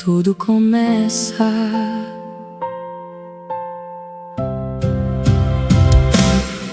tudo começa.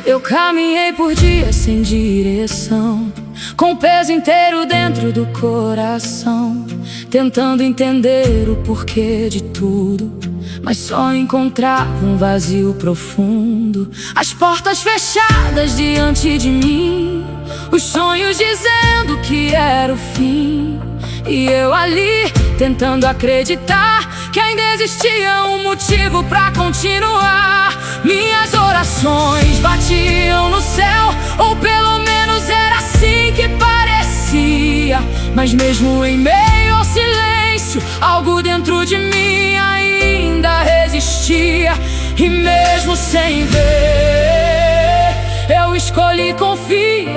Eu caminhei por dias sem direção, com o peso inteiro dentro do coração, tentando entender o porquê de tudo, mas só encontrava um vazio profundo. As portas fechadas diante de mim, os sonhos dizendo que era o fim, e eu ali tentando acreditar que ainda existia um motivo pra continuar. Minhas orações batiam no céu, ou pelo menos era assim que parecia. Mas mesmo em meio ao silêncio, algo dentro de mim ainda resistia. E mesmo sem ver, eu escolhi confiar.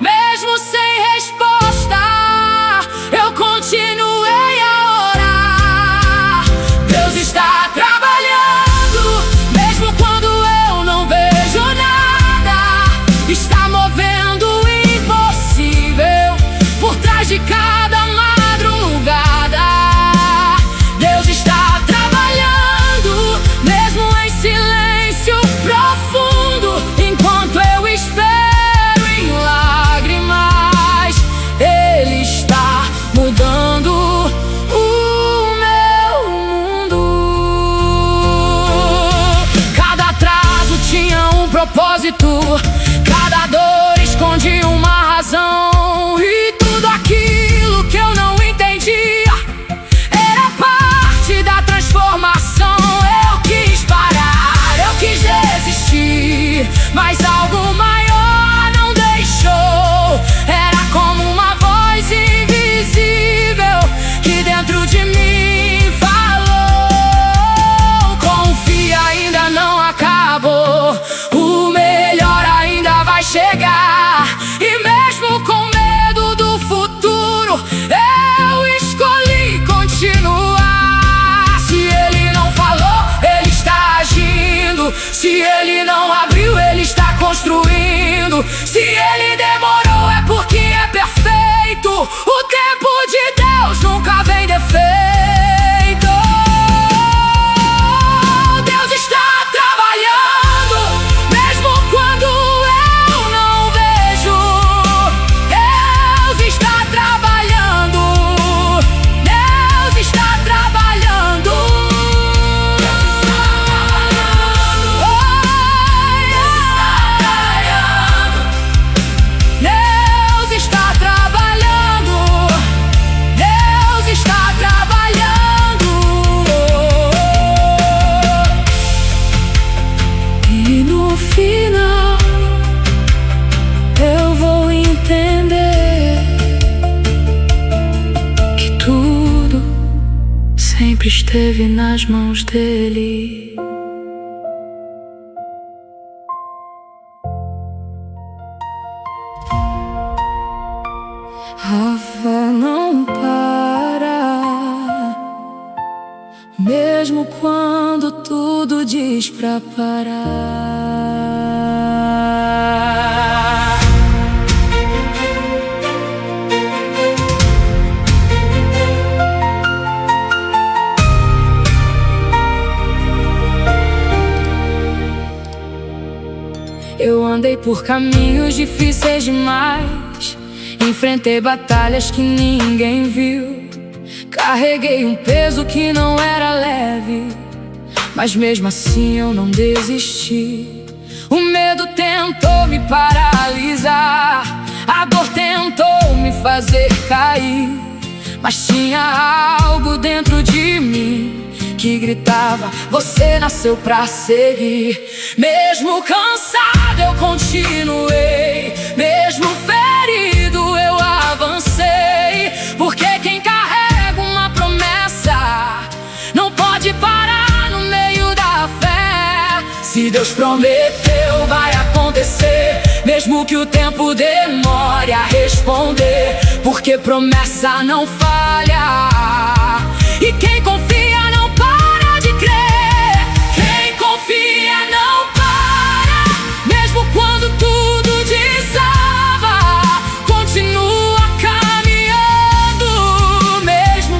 Mesmo sem resposta, eu continuei a orar. Deus está trabalhando, mesmo quando eu não vejo nada. Está movendo o impossível por trás de cada madrugada. Deus está trabalhando, mesmo em silêncio profundo, enquanto eu espero em lágrimas. Ele está mudando o meu mundo. Cada atraso tinha um propósito, cada dor escondia uma razão, e tudo aquilo que eu não entendia era parte da transformação. Eu quis parar, eu quis desistir, mas algo maior não deixou. Era como uma voz invisível que dentro de mim falou: confia, ainda não acabou, o melhor ainda vai chegar. E mesmo com medo do futuro, eu escolhi continuar. Se ele não falou, ele está agindo. Se ele não abriu, ele está construindo. Se ele demorou, é porque é perfeito. O tempo de Deus nunca vem defeito. Deus está trabalhando, mesmo quando eu não vejo. Deus está trabalhando, Deus está trabalhando. Deus está trabalhando, Deus está trabalhando. E no final eu vou entender que tudo sempre esteve nas mãos dele. A fé não para, mesmo quando tudo diz pra parar. Eu andei por caminhos difíceis demais, enfrentei batalhas que ninguém viu, carreguei um peso que não era leve, mas mesmo assim eu não desisti. O medo tentou me paralisar, a dor tentou me fazer cair, mas tinha algo dentro de mim que gritava: você nasceu pra seguir. Mesmo cansado eu continuei, mesmo ferido eu avancei, porque quem carrega uma promessa não pode parar no meio da fé. Se Deus prometeu, vai acontecer, mesmo que o tempo demore a responder, porque promessa não falha, e quem confia não para de crer. Quem confia não para, mesmo quando tudo desaba, continua caminhando, mesmo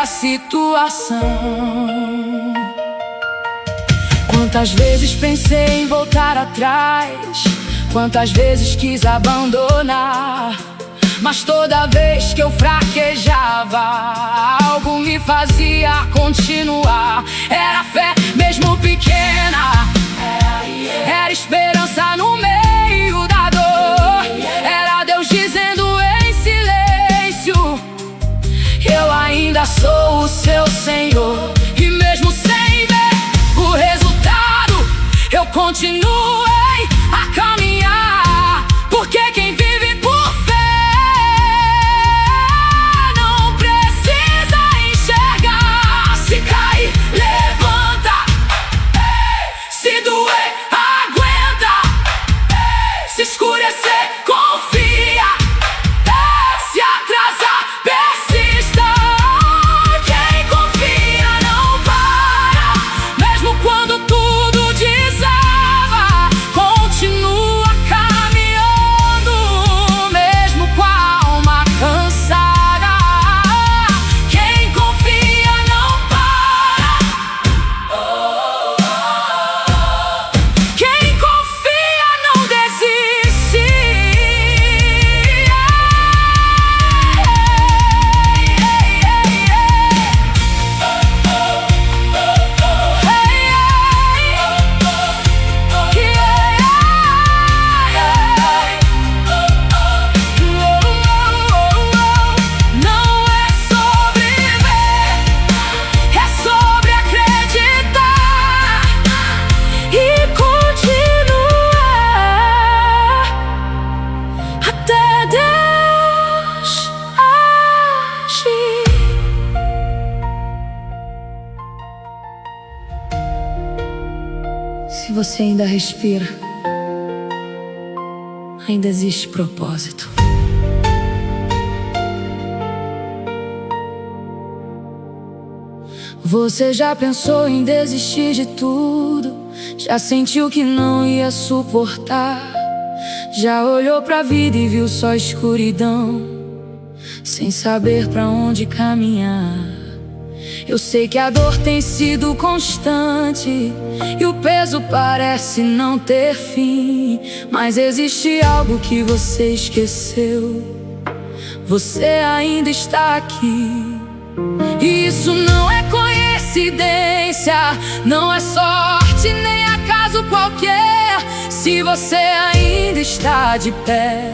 situação. Quantas vezes pensei em voltar atrás, quantas vezes quis abandonar, mas toda vez que eu fraquejava, algo me fazia continuar. Era fé mesmo pequena, era esperança no meio da dor, era Deus dizendo em silêncio: eu ainda sou o seu Senhor. E mesmo sem ver o resultado, eu continuei a caminhar, porque quem vive por fé não precisa enxergar. Se cair, levanta. Se doer, aguenta. Se escurecer, confia. Se atrasar, persista. Quem confia não para, mesmo quando tudo desaba. Continua caminhando, mesmo com a alma cansada. Quem confia não para. Quem confia não desiste. Não é sobre ver, é sobre acreditar e continuar até Deus agir. Se você ainda respira, ainda existe propósito. Você já pensou em desistir de tudo? Já sentiu que não ia suportar? Já olhou pra vida e viu só escuridão, sem saber pra onde caminhar? Eu sei que a dor tem sido constante e o peso parece não ter fim, mas existe algo que você esqueceu: você ainda está aqui. E isso não é coincidência, não é sorte nem acaso qualquer. Se você ainda está de pé,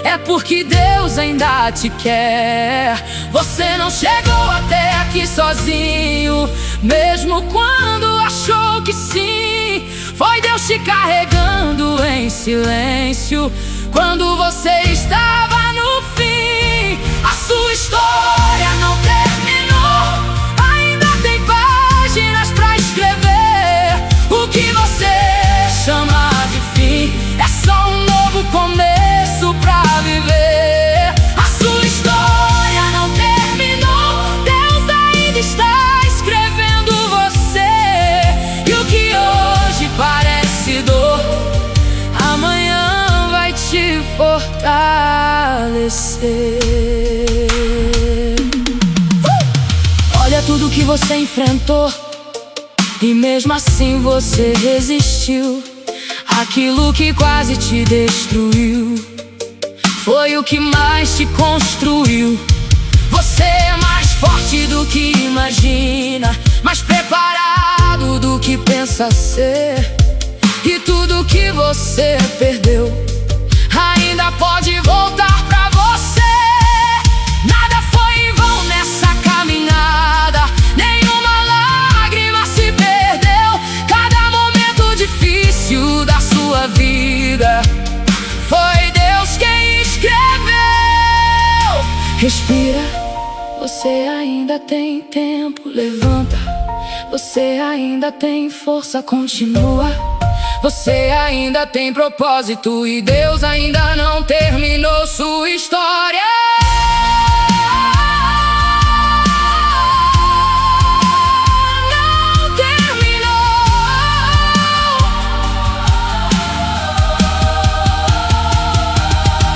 é porque Deus ainda te quer. Você não chegou até aqui sozinho, mesmo quando achou que sim. Foi Deus te carregando em silêncio, quando você estava no fim. A sua história não terminou, ainda tem páginas pra escrever. O que você chama de fim é só um novo começo pra viver. A sua história não terminou, Deus ainda está escrevendo você. E o que hoje parece dor, amanhã vai te fortalecer. Olha tudo que você enfrentou e mesmo assim você resistiu. Aquilo que quase te destruiu foi o que mais te construiu. Você é mais forte do que imagina, mais preparado do que pensa ser. E tudo que você perdeu ainda pode voltar pra você. Nada foi em vão nessa caminhada, nenhuma lágrima se perdeu. Cada momento difícil da sua vida foi Deus quem escreveu. Respira, você ainda tem tempo, levanta. Você ainda tem força, continua. Você ainda tem propósito e Deus ainda não terminou sua história. Não terminou.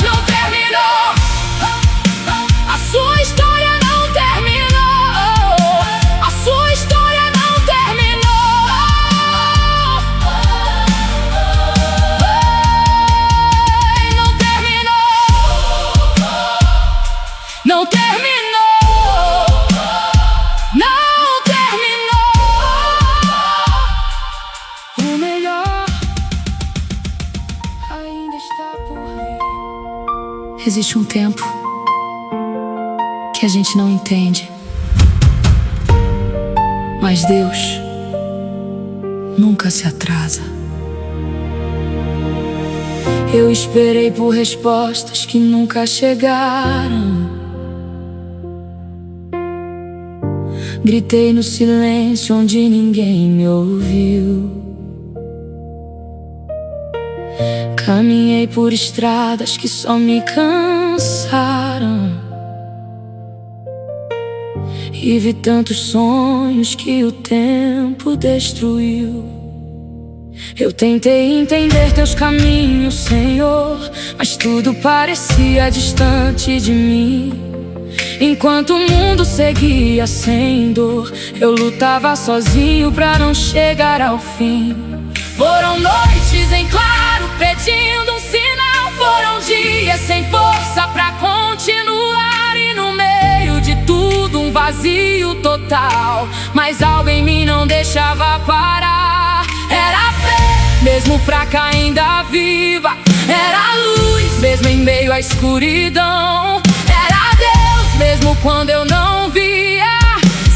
Não terminou. A sua história não terminou. Existe um tempo que a gente não entende, mas Deus nunca se atrasa. Eu esperei por respostas que nunca chegaram. Gritei no silêncio onde ninguém me ouviu. Caminhei por estradas que só me cansaram. E vi tantos sonhos que o tempo destruiu. Eu tentei entender teus caminhos, Senhor, mas tudo parecia distante de mim. Enquanto o mundo seguia sem dor, eu lutava sozinho pra não chegar ao fim. Foram noites em claro pedindo um sinal, foram dias sem força pra continuar. E no meio de tudo um vazio total, mas algo em mim não deixava parar. Era fé, mesmo fraca ainda viva. Era luz, mesmo em meio à escuridão. Era Deus, mesmo quando eu não via,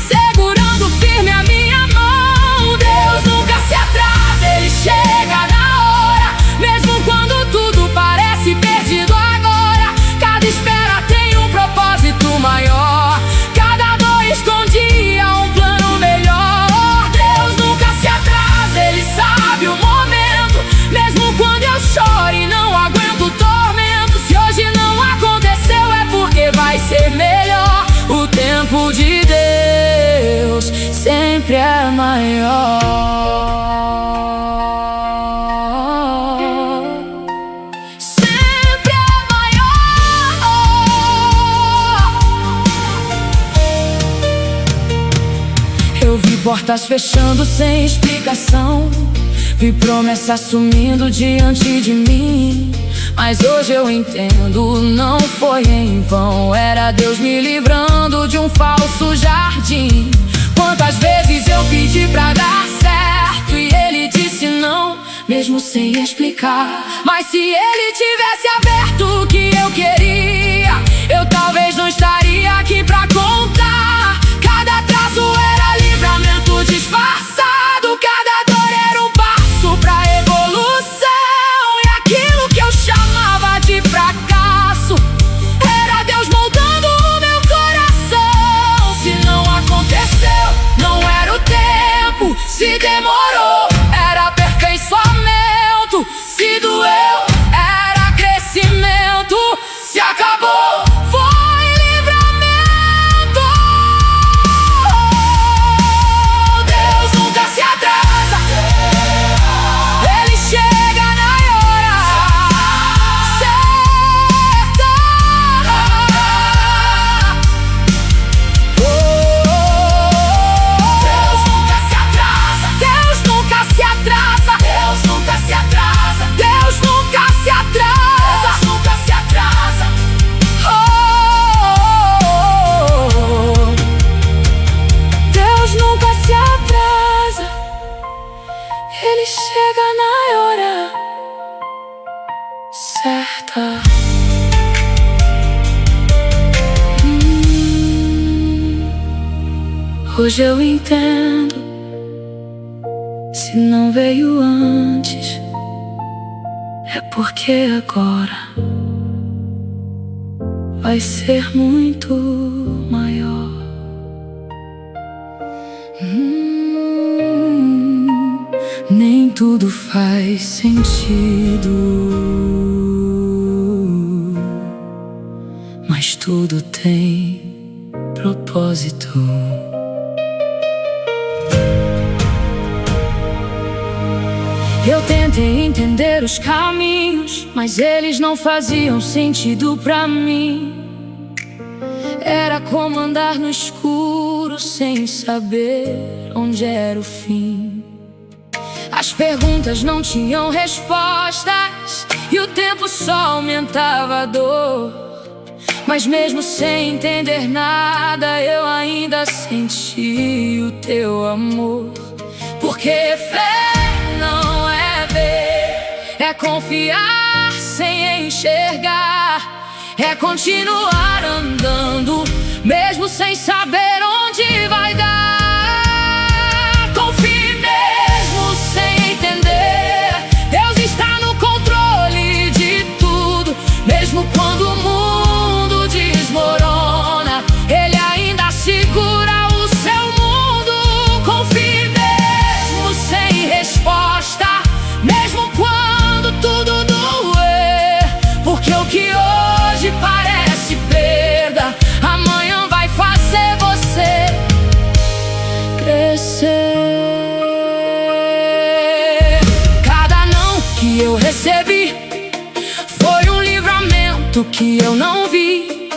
segurando firme a minha mão. Deus nunca se atrasa, Ele chega na hora, mesmo quando tudo parece perdido agora. Cada espera tem um propósito maior, cada dor escondia um plano melhor. Deus nunca se atrasa, Ele sabe o momento, mesmo quando eu choro e não aguento tormento. Se hoje não aconteceu é porque vai ser melhor. O tempo de Deus sempre é maior. Sempre é maior. Eu vi portas fechando sem explicação, vi promessas sumindo diante de mim. Mas hoje eu entendo, não foi em vão. Era Deus me livrando de um falso jardim. Quantas vezes eu pedi pra dar certo e Ele disse não, mesmo sem explicar. Mas se Ele tivesse aberto o que eu queria, eu talvez não estaria aqui pra contar. Cada atraso era livramento disfarçado, cada dor era um passo pra evolução. E aquilo que eu chamava de fracasso era Deus moldando o meu coração. Se não aconteceu, não era o tempo. Se demorou, era aperfeiçoamento. Se doeu, era crescimento. Se acabou, foi livramento. Deus nunca se atrasa, Ele chega na hora certa. Deus nunca se atrasa, Deus nunca se atrasa, Deus nunca se atrasa, Deus nunca se atrasa, Deus nunca se atrasa. Deus nunca se atrasa, Ele chega na hora certa. Hoje eu entendo, se não veio antes, é porque agora vai ser muito maior. Nem tudo faz sentido, mas tudo tem propósito. Eu tentei entender os caminhos, mas eles não faziam sentido pra mim. Era como andar no escuro sem saber onde era o fim. As perguntas não tinham respostas e o tempo só aumentava a dor. Mas mesmo sem entender nada, eu ainda senti o teu amor. Porque fé não é ver, é confiar sem enxergar, é continuar andando, mesmo sem saber onde vai dar. Confie mesmo sem entender, Deus está no controle de tudo. Mesmo quando o mundo desmorona, Ele ainda segura o seu mundo. Confie mesmo sem resposta, mesmo quando tudo doer, porque o que hoje parece perda, amanhã vai fazer você crescer. Cada não que eu recebi foi um livramento que eu não vi.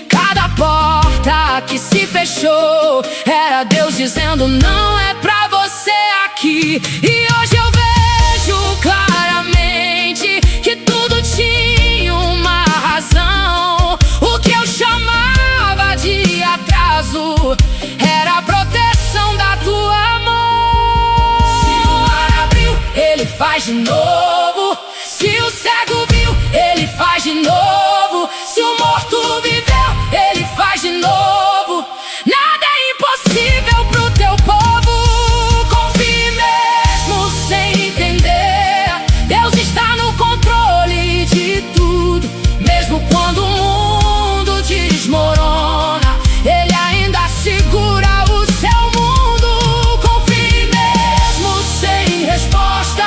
Cada porta que se fechou era Deus dizendo: não é pra você aqui. E hoje eu vejo claramente que tudo tinha uma razão. O que eu chamava de atraso era a proteção da tua mão. Se o mar abriu, Ele faz de novo. Se o cego viu, Ele faz de novo. Se o morto viveu, Ele faz de novo. Nada é impossível pro teu povo. Confie mesmo sem entender, Deus está no controle de tudo. Mesmo quando o mundo desmorona, Ele ainda segura o seu mundo. Confie mesmo sem resposta,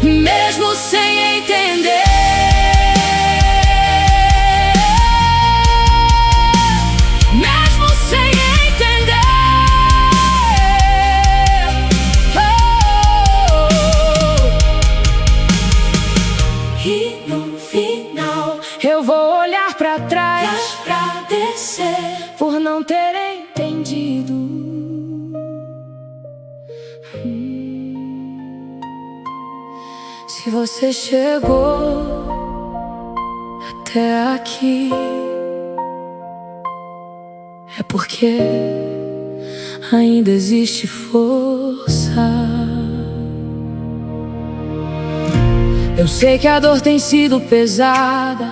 mesmo sem entender, mesmo sem entender. E no final eu vou olhar pra trás pra agradecer por não ter entendido. Se você chegou até aqui, é porque ainda existe força. Eu sei que a dor tem sido pesada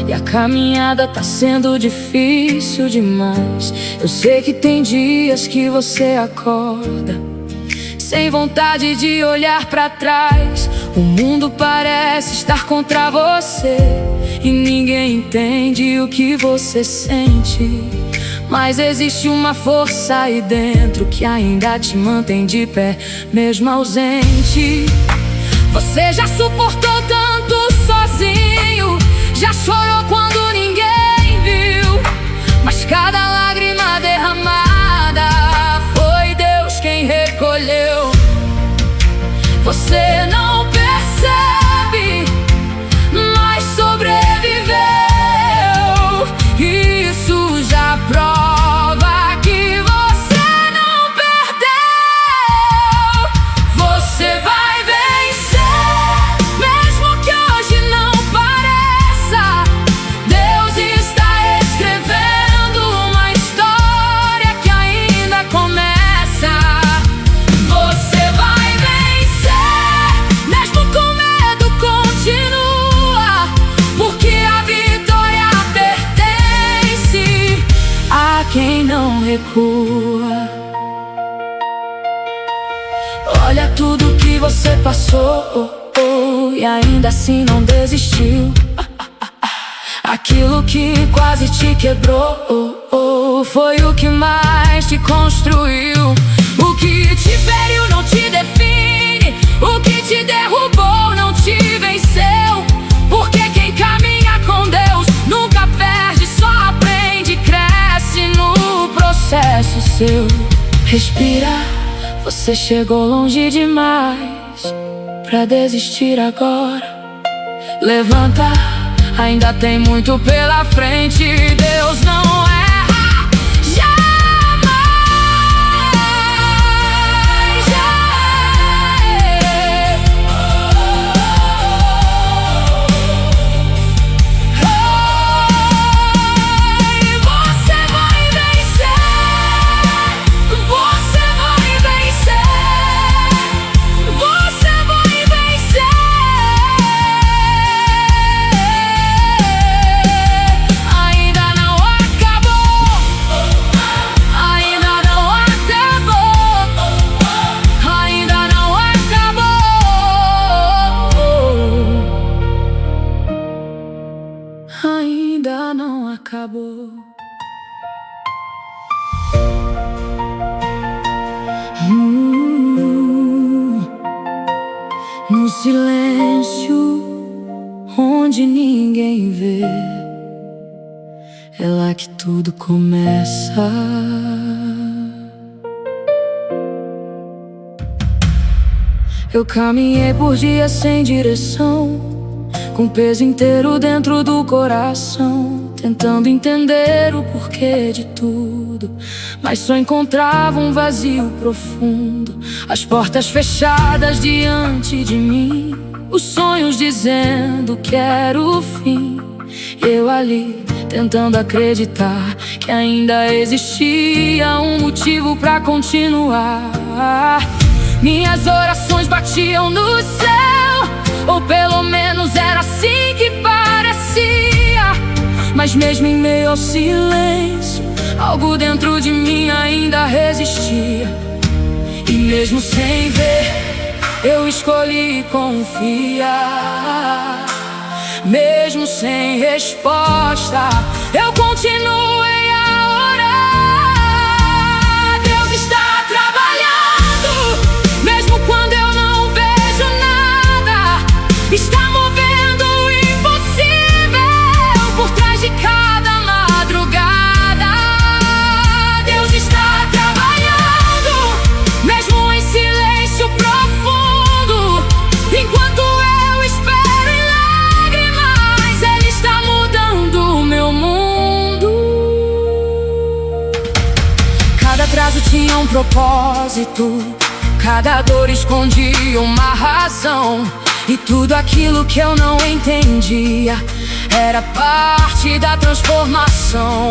e a caminhada tá sendo difícil demais. Eu sei que tem dias que você acorda sem vontade de olhar pra trás. O mundo parece estar contra você e ninguém entende o que você sente. Mas existe uma força aí dentro que ainda te mantém de pé, mesmo ausente. Você já suportou tanto sozinho, já chorou quando ninguém viu, mas cada lágrima derramada foi Deus quem recolheu. Você não percebe, mas sobreviveu. Isso já prova que você não perdeu. Você vai vencer, mesmo que hoje não pareça. Deus está escrevendo uma história que ainda começa. Você vai vencer, mesmo com medo continua, porque a vitória pertence a quem não recua. Olha tudo que você passou e ainda assim não desistiu. Aquilo que quase te quebrou foi o que mais te construiu. O que te feriu não te define, o que te derrubou não te venceu. Porque quem caminha com Deus nunca perde, só aprende e cresce no processo seu. Respira, você chegou longe demais pra desistir agora. Levanta, ainda tem muito pela frente. Deus não erra jamais, você vai vencer. Você No silêncio, onde ninguém vê, é lá que tudo começa. Eu caminhei por dias sem direção, com o peso inteiro dentro do coração, tentando entender o porquê de tudo, mas só encontrava um vazio profundo. As portas fechadas diante de mim, os sonhos dizendo que era o fim. Eu ali, tentando acreditar que ainda existia um motivo pra continuar. Minhas orações batiam no céu, ou pelo menos era assim que parecia. Mas mesmo em meio ao silêncio, algo dentro de mim ainda resistia. E mesmo sem ver, eu escolhi confiar. Mesmo sem resposta, eu continuei a orar. Deus está trabalhando, mesmo quando eu não vejo nada. Está movendo o impossível por trás de cada madrugada. Deus está trabalhando, mesmo em silêncio profundo. Enquanto eu espero em lágrimas, Ele está mudando o meu mundo. Cada atraso tinha um propósito, cada dor escondia uma razão. E tudo aquilo que eu não entendia era parte da transformação.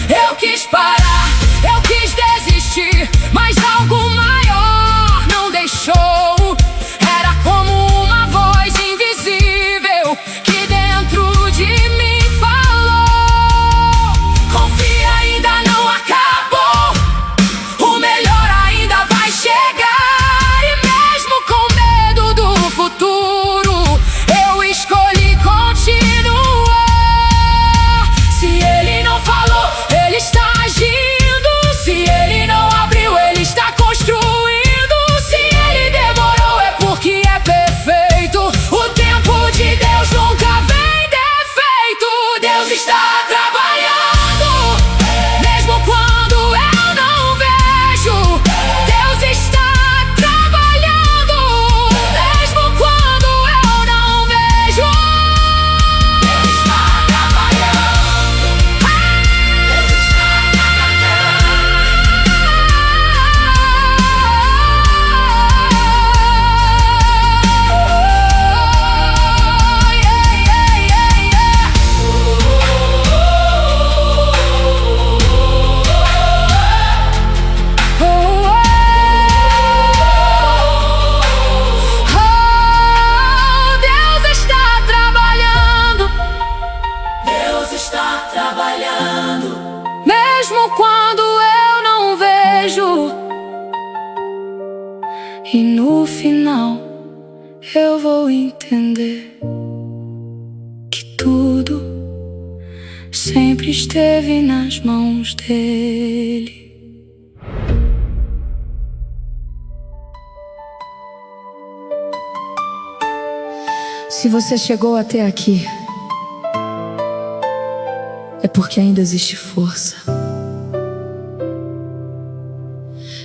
Eu quis parar, eu quis desistir, mas algo maior não deixou. Era como uma voz invisível que dentro de mim falou: confia, ainda não acabou, o melhor ainda vai chegar. E mesmo com medo do futuro, eu escolhi continuar. Se Ele não falou, Ele está agindo. Se Ele não abriu, Ele está construindo. Se Ele demorou, é porque é perfeito. O tempo de Deus nunca vem defeito. Deus está trabalhando, mesmo quando eu não vejo. Deus está trabalhando, mesmo quando eu não vejo. Deus está trabalhando, Deus está Deus está trabalhando, mesmo quando eu não vejo. E no final eu vou entender que tudo sempre esteve nas mãos dele. Se você chegou até aqui, é porque ainda existe força.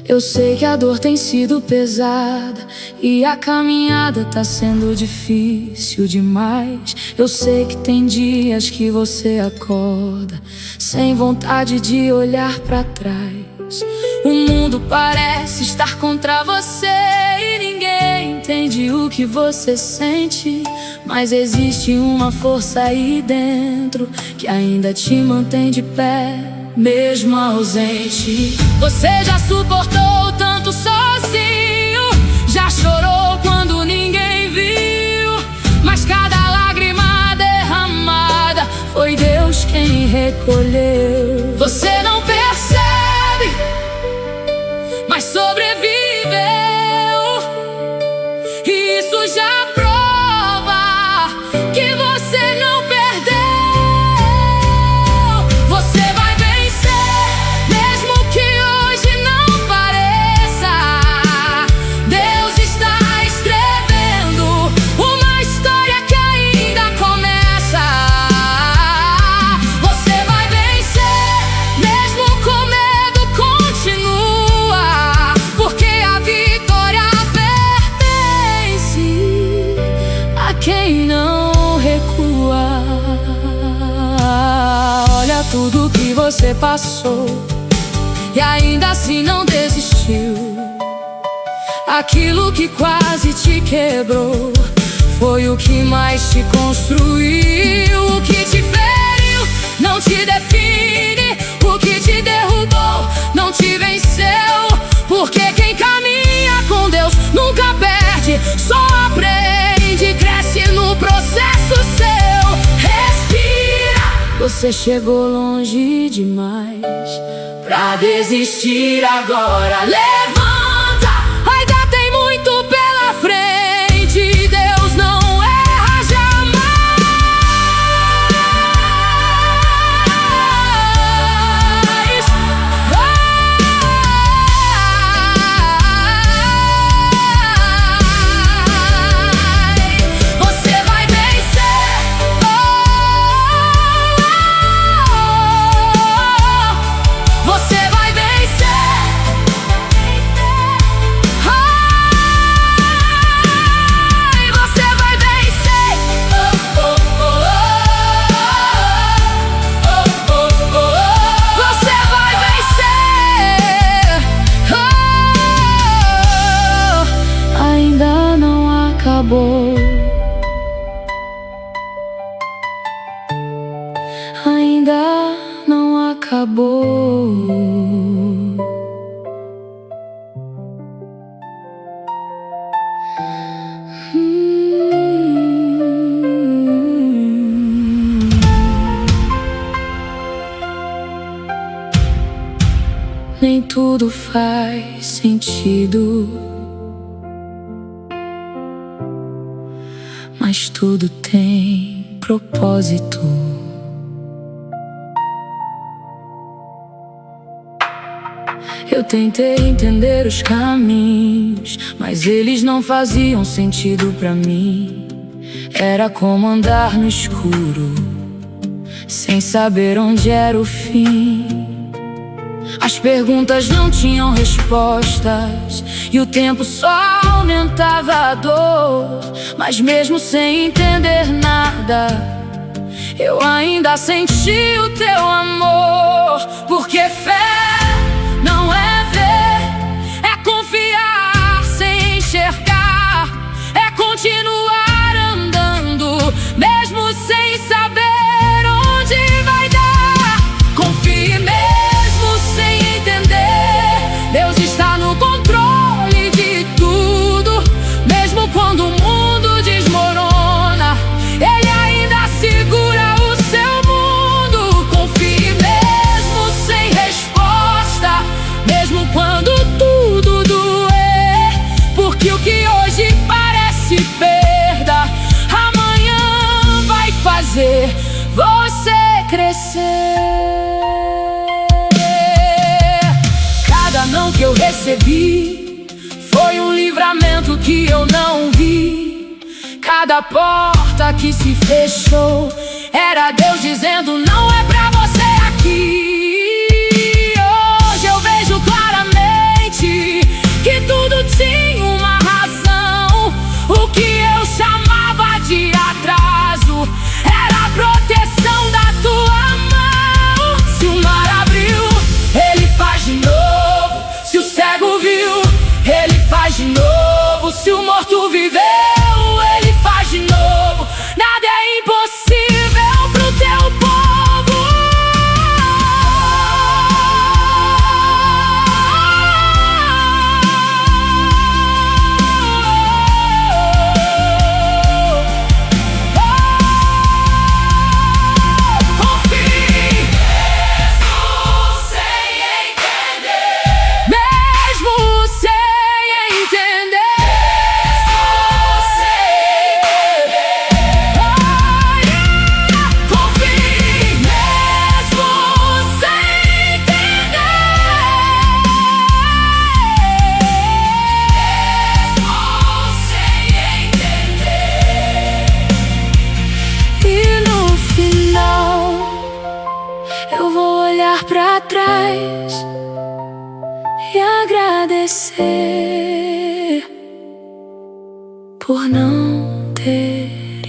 Eu sei que a dor tem sido pesada e a caminhada tá sendo difícil demais. Eu sei que tem dias que você acorda sem vontade de olhar pra trás. O mundo parece estar contra você e ninguém entende o que você sente. Mas existe uma força aí dentro que ainda te mantém de pé, mesmo ausente. Você já suportou tanto sozinho, já chorou quando ninguém viu, mas cada lágrima derramada foi Deus quem recolheu. Você não percebe, mas sobreviveu. E isso já prova que você não perdeu. Você vai vencer, mesmo que hoje não pareça. Deus está escrevendo quem não recua. Olha tudo que você passou e ainda assim não desistiu. Aquilo que quase te quebrou foi o que mais te construiu. O que te feriu não te define, o que te derrubou não te venceu. Porque quem caminha com Deus nunca perde, só aprende, cresce no processo seu. Respira, você chegou longe demais pra desistir agora. Levanta, ainda tem muito pela frente. Deus não erra jamais. Você vai vencer. Você vai vencer. Você vai vencer. Você vai vencer. Ainda não acabou. Ainda não acabou. Nem tudo faz sentido, mas tudo tem propósito. Eu tentei entender os caminhos, mas eles não faziam sentido pra mim. Era como andar no escuro, sem saber onde era o fim. As perguntas não tinham respostas e o tempo só aumentava a dor. Mas mesmo sem entender nada, eu ainda senti o teu amor. Porque fé não é ver, é confiar sem enxergar, é continuar andando, mesmo sem saber onde vai dar. Confie mesmo sem entender, Deus está no controle de tudo. Mesmo quando o mundo desmorona, Ele ainda segura o seu mundo. Confie mesmo sem resposta, mesmo quando tudo doer. Porque o que hoje parece perda, amanhã vai fazer você crescer. Cada não que eu recebi foi um livramento que eu não vi. Cada porta que se fechou era Deus dizendo: não é pra você aqui. Hoje eu vejo claramente que tudo tinha uma razão. O que eu chamava de atraso era a proteção da tua mão. Se o mar abriu, Ele faz de novo. Se o cego viu, Ele faz de novo. Se o morto viveu, Ele faz de novo. Nada é impossível pro teu povo. Confie, mesmo sem entender. Mesmo sem entender. Confie, mesmo sem entender. Mesmo sem entender. E no final eu vou olhar pra trás e agradecer por não ter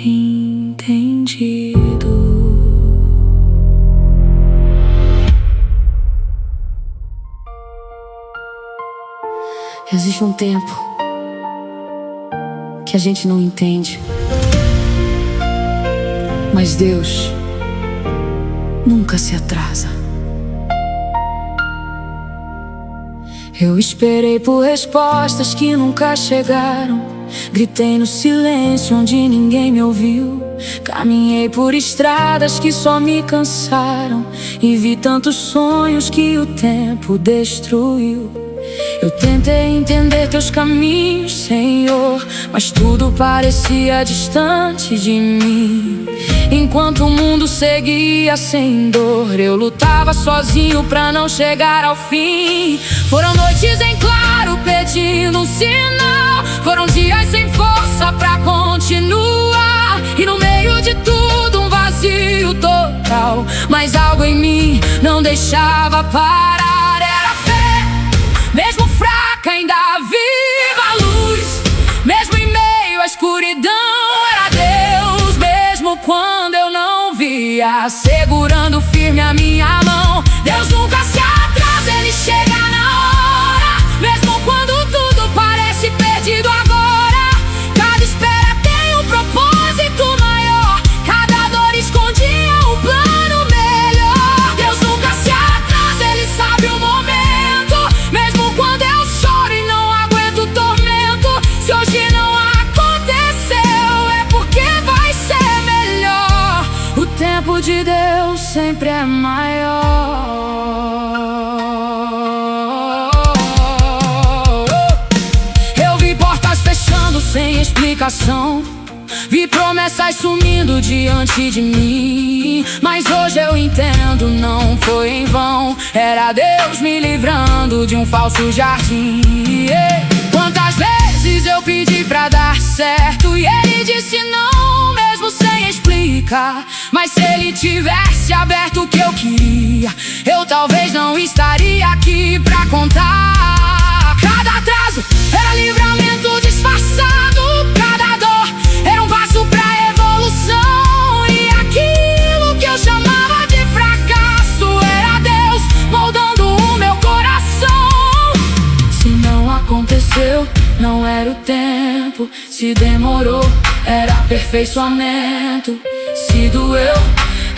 Existe um tempo que a gente não entende, mas Deus nunca se atrasa. Eu esperei por respostas que nunca chegaram, gritei no silêncio onde ninguém me ouviu. Caminhei por estradas que só me cansaram e vi tantos sonhos que o tempo destruiu. Eu tentei entender teus caminhos, Senhor, mas tudo parecia distante de mim. Enquanto o mundo seguia sem dor, eu lutava sozinho pra não chegar ao fim. Foram noites em claro pedindo um sinal, foram dias sem força pra continuar, e no meio de tudo um vazio total, mas algo em mim não deixava parar. Era fé, mesmo fraca ainda viva a luz, mesmo em meio à escuridão era Deus, mesmo quando eu não via, segurando firme a minha mão. Deus nunca se atrasa, Ele chega na hora, mesmo quando tudo parece perdido agora. Cada espera tem um propósito maior, cada dor escondia um plano melhor. Deus nunca se atrasa, Ele sabe o momento, mesmo quando eu choro e não aguento o tormento. Se hoje não aconteceu, é porque vai ser melhor. O tempo de Deus sempre é maior. Eu vi portas fechando sem explicação, vi promessas sumindo diante de mim, mas hoje eu entendo, não foi em vão. Era Deus me livrando de um falso jardim. Quantas vezes eu pedi pra dar certo e Ele disse não, mesmo sem explicar. Mas se Ele tivesse aberto o que eu queria, eu talvez não estaria aqui pra contar. Cada atraso era livramento disfarçado, cada dor era um passo pra evolução, e aquilo que eu chamava de fracasso era Deus moldando o meu coração. Se não aconteceu, não era o tempo, se demorou, era aperfeiçoamento, se doeu,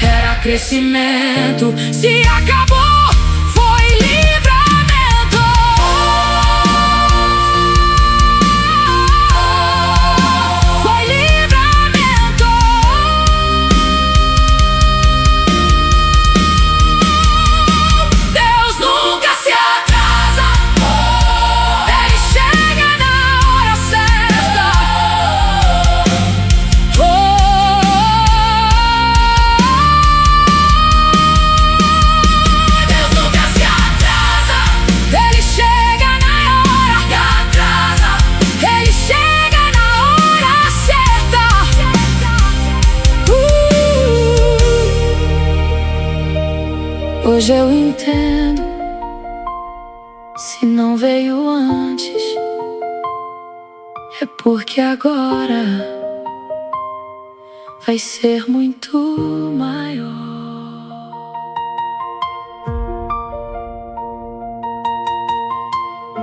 era crescimento, se acabou, foi livramento. Foi livramento. Deus nunca se atrasa, Ele chega na hora certa. Deus nunca se atrasa, Ele chega na hora que atrasa, Ele chega na hora certa. Hoje eu entendo, se não veio antes, é porque agora vai ser muito maior.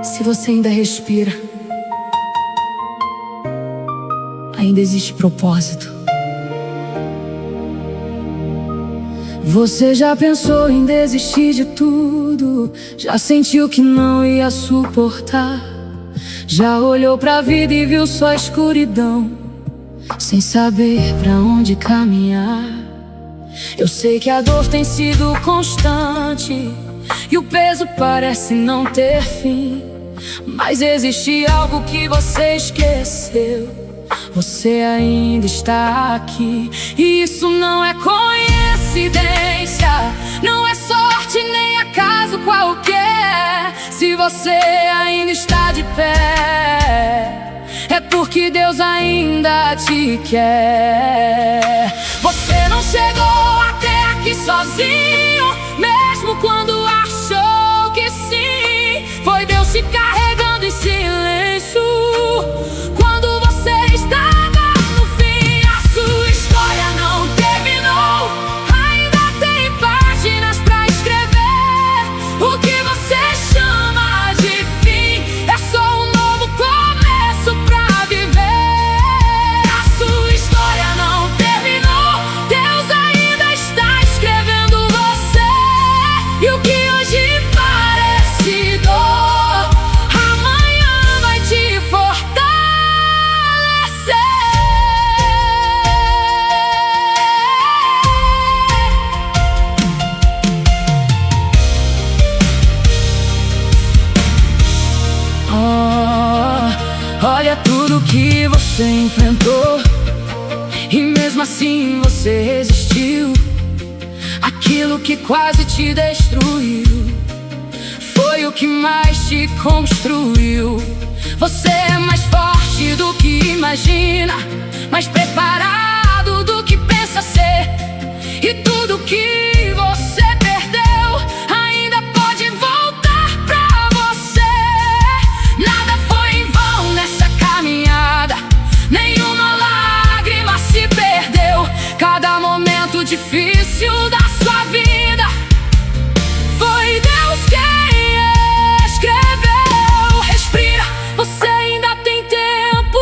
Se você ainda respira, ainda existe propósito. Você já pensou em desistir de tudo, já sentiu que não ia suportar, já olhou pra vida e viu só escuridão, sem saber pra onde caminhar. Eu sei que a dor tem sido constante e o peso parece não ter fim, mas existe algo que você esqueceu, você ainda está aqui. E isso não é coincidência, não é sorte nem acaso qualquer. Se você ainda está de pé, é porque Deus ainda te quer. Você não chegou até aqui sozinho, mesmo quando achou que sim. Foi Deus te carregando em silêncio. Quando você estava no fim, a sua história não terminou. Ainda tem páginas pra escrever. O que você chama de fim é só um novo que você enfrentou, e mesmo assim você resistiu. Aquilo que quase te destruiu foi o que mais te construiu. Você é mais forte do que imagina, mais preparado do que pensa ser. E tudo que você perdeu ainda pode voltar pra você. Nada foi em vão nessa caminhada, nenhuma lágrima se perdeu. Cada momento difícil da sua vida foi Deus quem escreveu. Respira, você ainda tem tempo.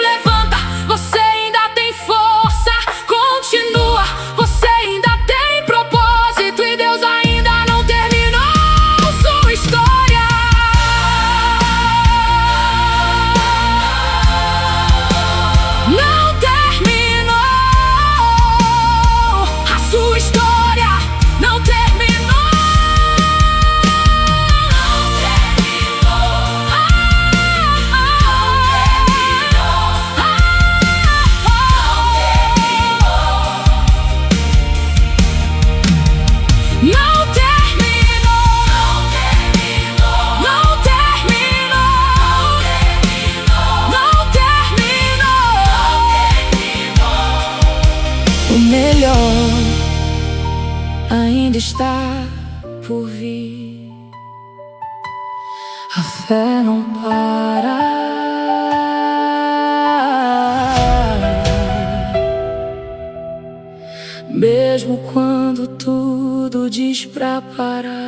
Levanta, você ainda tem força. Continua, você ainda tem propósito, e Deus ainda não terminou sua história. Não terminou a sua história. Não terminou. Não terminou. Não terminou. Não terminou. O melhor ainda está por vir. A fé não para. Mesmo quando tudo diz pra parar.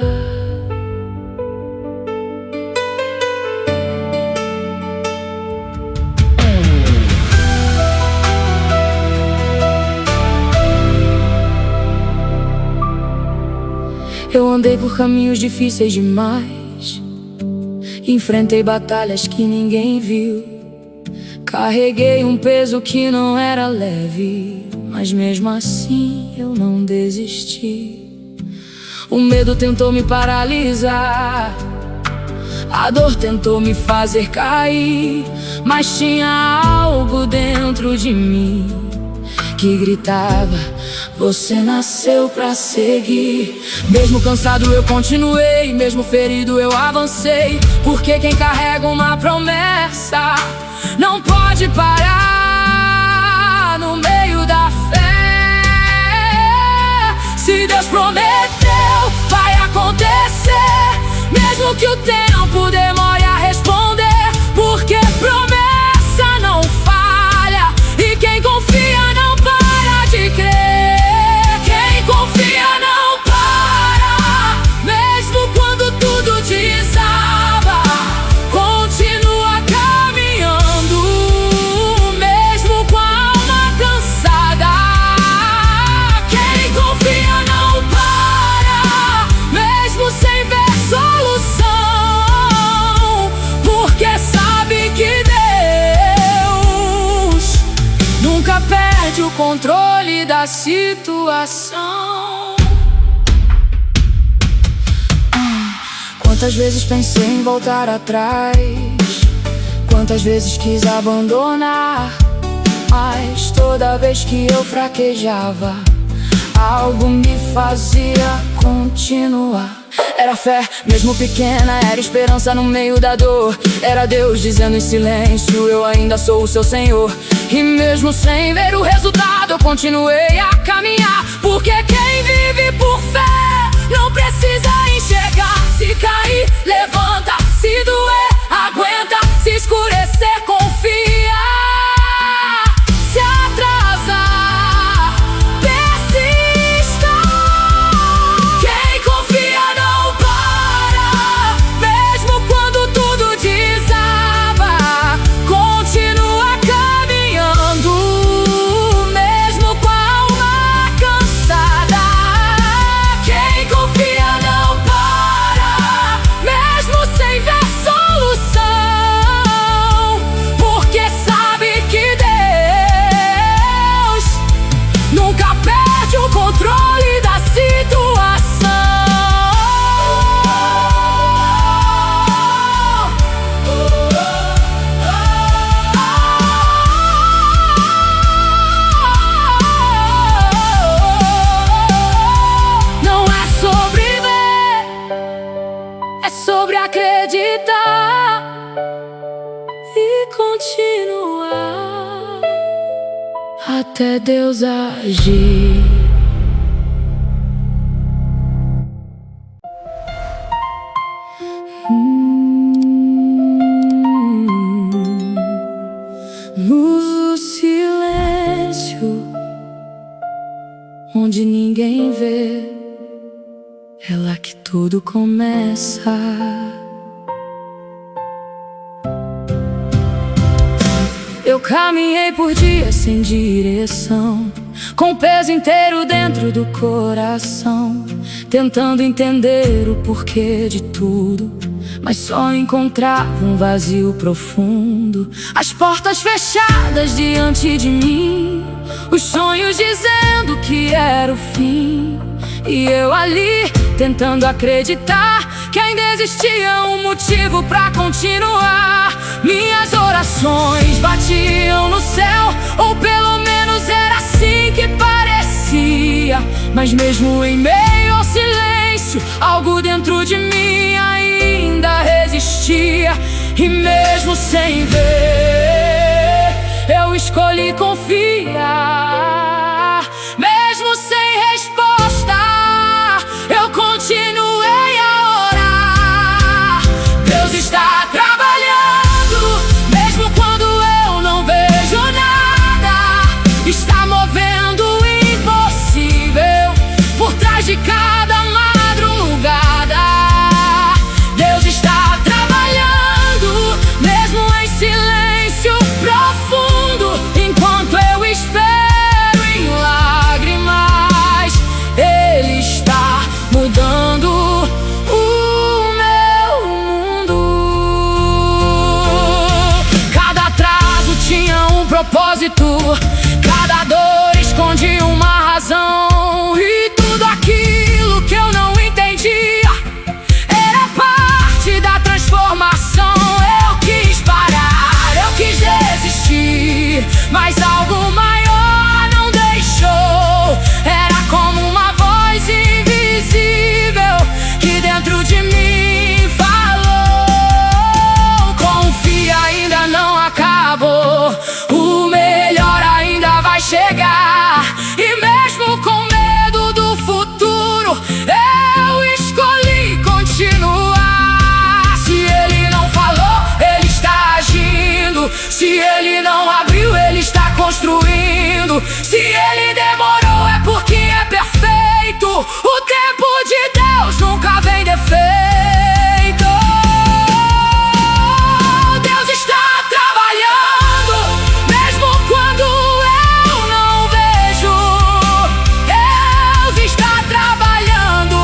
Eu andei por caminhos difíceis demais, enfrentei batalhas que ninguém viu. Carreguei um peso que não era leve, mas mesmo assim eu não desisti. O medo tentou me paralisar, a dor tentou me fazer cair, mas tinha algo dentro de mim que gritava: você nasceu pra seguir. Mesmo cansado eu continuei, mesmo ferido eu avancei, porque quem carrega uma promessa não pode parar no meio da fé. Se Deus prometeu, vai acontecer, mesmo que o tempo demore a responder, porque promessa não falha, e quem confia não para de crer. Quem confia não para, mesmo quando tudo desaba, continua caminhando, mesmo com a alma cansada. Quem confia não para, mesmo sem ver solução, porque sabe que Deus nunca perde o controle da situação. Quantas vezes pensei em voltar atrás, quantas vezes quis abandonar, mas toda vez que eu fraquejava, algo me fazia continuar. Era fé, mesmo pequena, era esperança no meio da dor. Era Deus dizendo em silêncio: eu ainda sou o seu Senhor. E mesmo sem ver o resultado, eu continuei a caminhar, porque quem vive por fé não precisa enxergar. Se cair, levanta, se doer, aguenta, se escurecer, confia. Se atrasar, persista. Quem confia não para, mesmo quando tudo desaba, continua caminhando, mesmo com a alma cansada. Quem confia não para, mesmo sem ver solução, até Deus agir. No silêncio, onde ninguém vê, é lá que tudo começa. Eu caminhei por dias sem direção, com o peso inteiro dentro do coração, tentando entender o porquê de tudo, mas só encontrava um vazio profundo. As portas fechadas diante de mim, os sonhos dizendo que era o fim, e eu ali tentando acreditar que ainda existia um motivo pra continuar. Minhas orações batiam no céu, ou pelo menos era assim que parecia. Mas mesmo em meio ao silêncio, algo dentro de mim ainda resistia. E mesmo sem ver, eu escolhi confiar. Mesmo sem resposta, eu continuei a orar. Deus está trabalhando, mesmo quando eu não vejo nada. Está movendo o impossível por trás de cada madrugada. Deus está trabalhando, mesmo em silêncio profundo, enquanto eu espero em lágrimas. Ele está mudando o meu mundo. Cada atraso tinha um propósito, cada dor escondia uma razão, e tudo aquilo que eu não entendia era parte da transformação. Eu quis parar, eu quis desistir, mas algo maior não deixou. Era como uma voz invisível que dentro de mim falou: confia, ainda não acabou, o melhor ainda vai chegar. E mesmo com medo do futuro, eu escolhi continuar. Se ele não falou, ele está agindo. Se ele não abriu, ele está construindo. Se ele demorou, é porque é perfeito. O tempo de Deus nunca vem defeito. Deus está trabalhando, mesmo quando eu não vejo. Deus está trabalhando,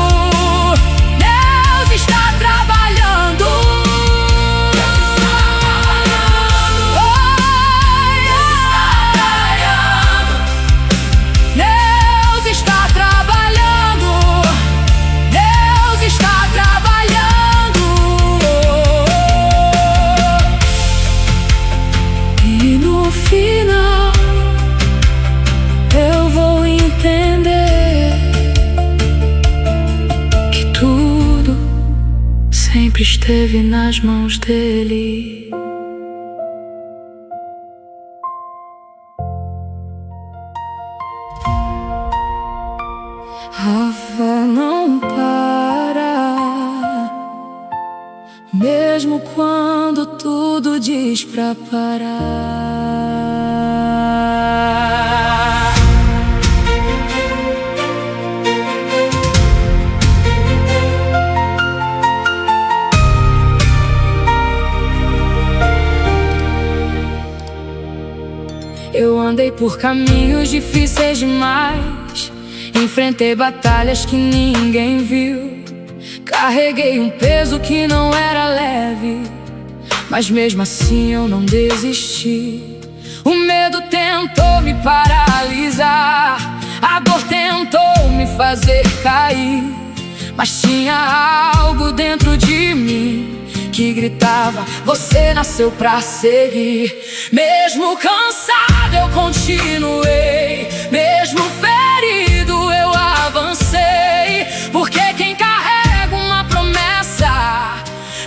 Deus está trabalhando. Deus está trabalhando, Deus está trabalhando. E no final eu vou entender que tudo sempre esteve nas mãos dele. A fé não para, mesmo quando tudo diz pra parar. Eu andei por caminhos difíceis demais, enfrentei batalhas que ninguém viu, carreguei um peso que não era leve, mas mesmo assim eu não desisti. O medo tentou me paralisar, a dor tentou me fazer cair, mas tinha algo dentro de mim que gritava: você nasceu pra seguir. Mesmo cansado eu continuei, mesmo ferido eu avancei, porque quem carrega uma promessa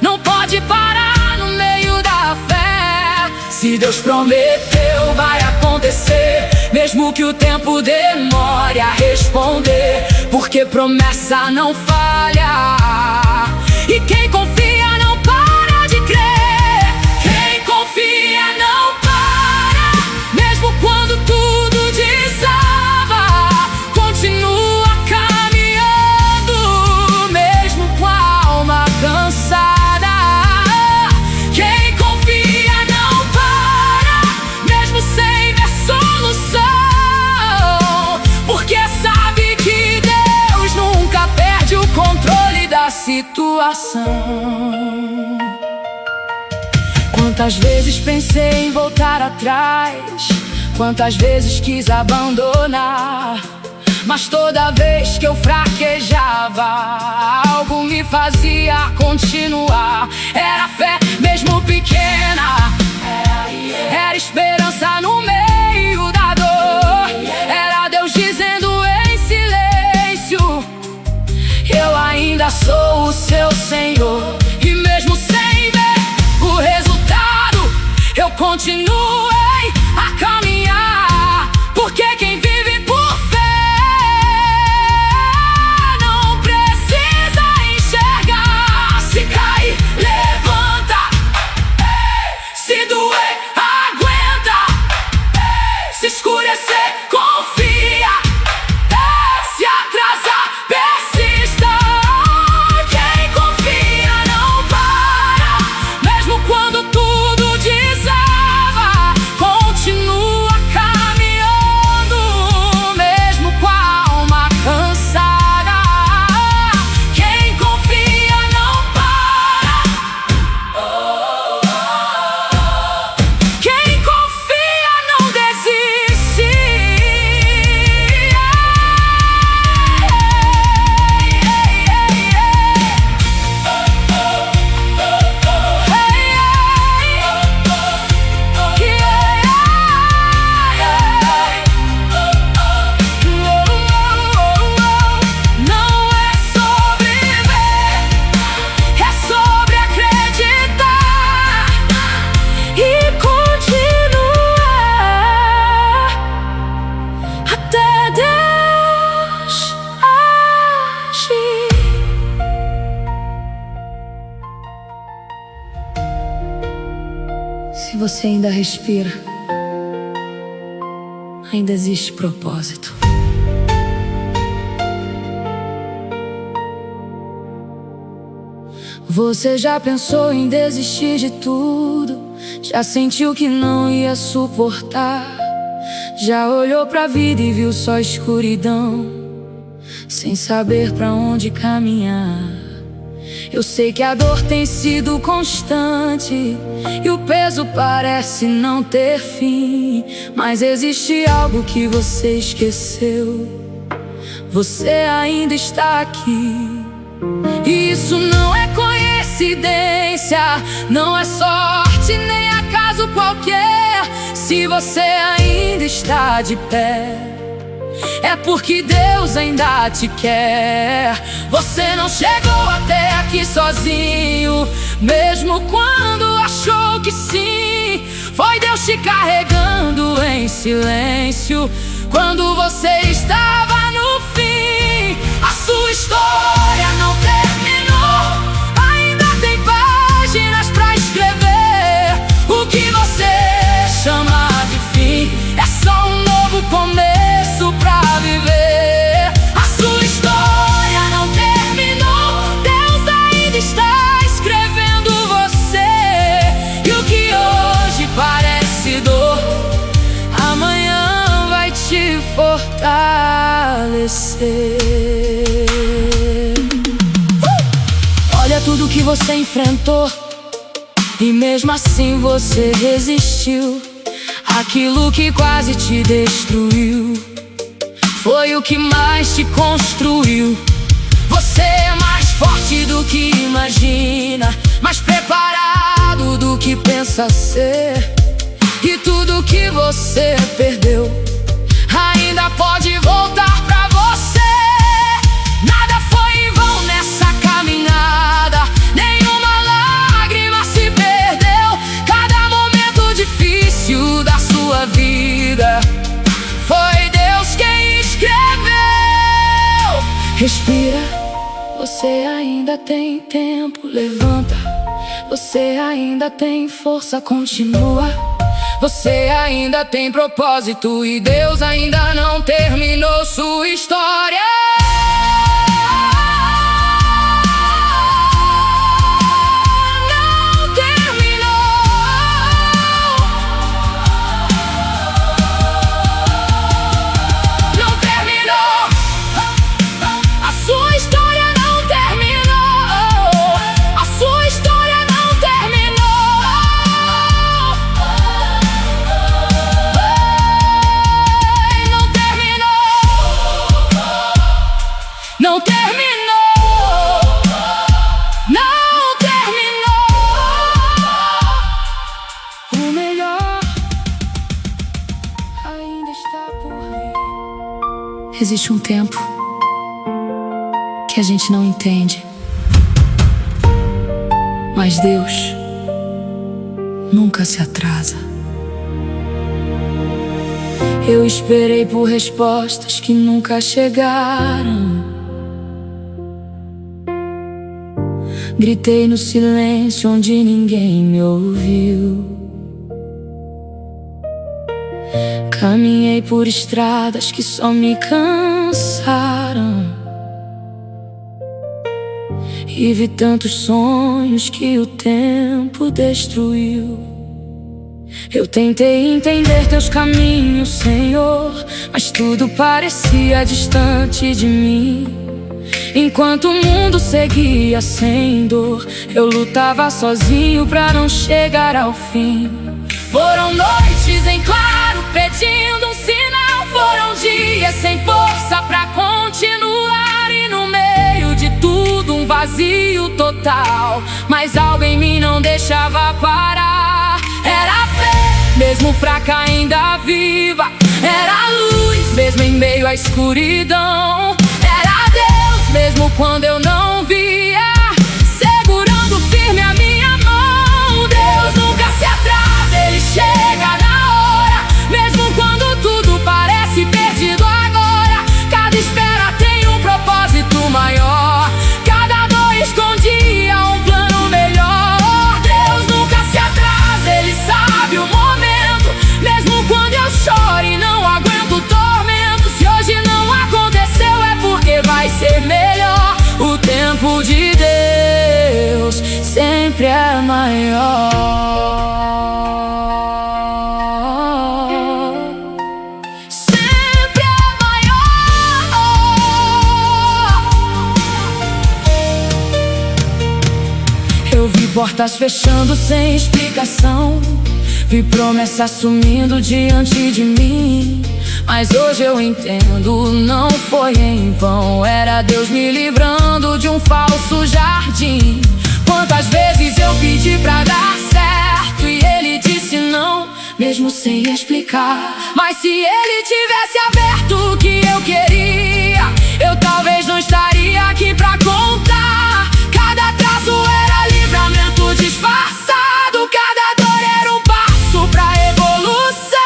não pode parar no meio da fé. Se Deus prometeu, vai acontecer. mesmo que o tempo demore a responder, porque promessa não falha. E quem confia não para de crer. Quem confia não para, mesmo quando tudo desaba, continua caminhando, mesmo com a alma cansada. Quem confia não para, mesmo sem ver solução, porque sabe que Deus nunca perde o controle da situação. Quantas vezes pensei em voltar atrás, quantas vezes quis abandonar, mas toda vez que eu fraquejava, algo me fazia continuar. Era fé mesmo pequena, era esperança no meio da dor, era Deus dizendo em silêncio: eu ainda sou o seu Senhor. E mesmo sem ver o resultado, eu continuei a caminhar, porque quem vive por fé não precisa enxergar. Se cair, levanta. Se doer, aguenta. Se escurecer, confia. Se atrasar, persista. Quem confia não para, mesmo quando tudo desaba, continua caminhando, mesmo com a alma cansada. Quem confia não para. Quem confia não desiste. Não é sobre ver, é sobre acreditar e continuar até Deus agir. Se você ainda respira, ainda existe propósito. Você já pensou em desistir de tudo? Já sentiu que não ia suportar? Já olhou pra vida e viu só escuridão, sem saber pra onde caminhar? Eu sei que a dor tem sido constante e o peso parece não ter fim, mas existe algo que você esqueceu: você ainda está aqui. E isso não é coincidência, não é sorte nem acaso qualquer. Se você ainda está de pé, é porque Deus ainda te quer. Você não chegou até aqui sozinho, mesmo quando achou que sim. Foi Deus te carregando em silêncio, quando você estava no fim. A sua história não terminou, ainda tem páginas pra escrever. O que você chama de fim é só um novo começo pra viver. A sua história não terminou, Deus ainda está escrevendo você. E o que hoje parece dor, amanhã vai te fortalecer. Olha tudo que você enfrentou, e mesmo assim você resistiu. Aquilo que quase te destruiu foi o que mais te construiu. Você é mais forte do que imagina, mais preparado do que pensa ser. E tudo que você perdeu ainda pode voltar pra você. Nada foi em vão nessa caminhada, nenhuma lágrima se perdeu. Cada momento difícil da sua vida foi Respira, você ainda tem tempo. Levanta, você ainda tem força. Continua, você ainda tem propósito. E Deus ainda não terminou sua história. Não terminou, não terminou. O melhor ainda está por vir. Existe um tempo que a gente não entende, mas Deus nunca se atrasa. Eu esperei por respostas que nunca chegaram. Gritei no silêncio onde ninguém me ouviu. Caminhei por estradas que só me cansaram. E vi tantos sonhos que o tempo destruiu. Eu tentei entender teus caminhos, Senhor, mas tudo parecia distante de mim. Enquanto o mundo seguia sem dor, eu lutava sozinho pra não chegar ao fim. Foram noites em claro pedindo um sinal. Foram dias sem força pra continuar. E no meio de tudo um vazio total, mas algo em mim não deixava parar. Era fé, mesmo fraca ainda viva. Era luz, mesmo em meio à escuridão. Mesmo quando eu não via, segurando firme a minha mão. Deus nunca se atrasa, Ele chega na hora. Mesmo quando tudo parece perdido agora, cada espera tem um propósito maior. Cada dor escondia um plano melhor. Deus nunca se atrasa, Ele sabe o momento. Mesmo quando eu choro e não aguento tormento, se hoje não aconteceu é porque vai ser melhor. O tempo de Deus sempre é maior. Sempre é maior. Eu vi portas fechando sem explicação. Vi promessas sumindo diante de mim. Mas hoje eu entendo, não foi em vão. Era Deus me livrando de um falso jardim. Quantas vezes eu pedi pra dar certo e Ele disse não, mesmo sem explicar. Mas se Ele tivesse aberto o que eu queria, eu talvez não estaria aqui pra contar. Cada atraso era livramento disfarçado. Cada dor era um passo pra evolução.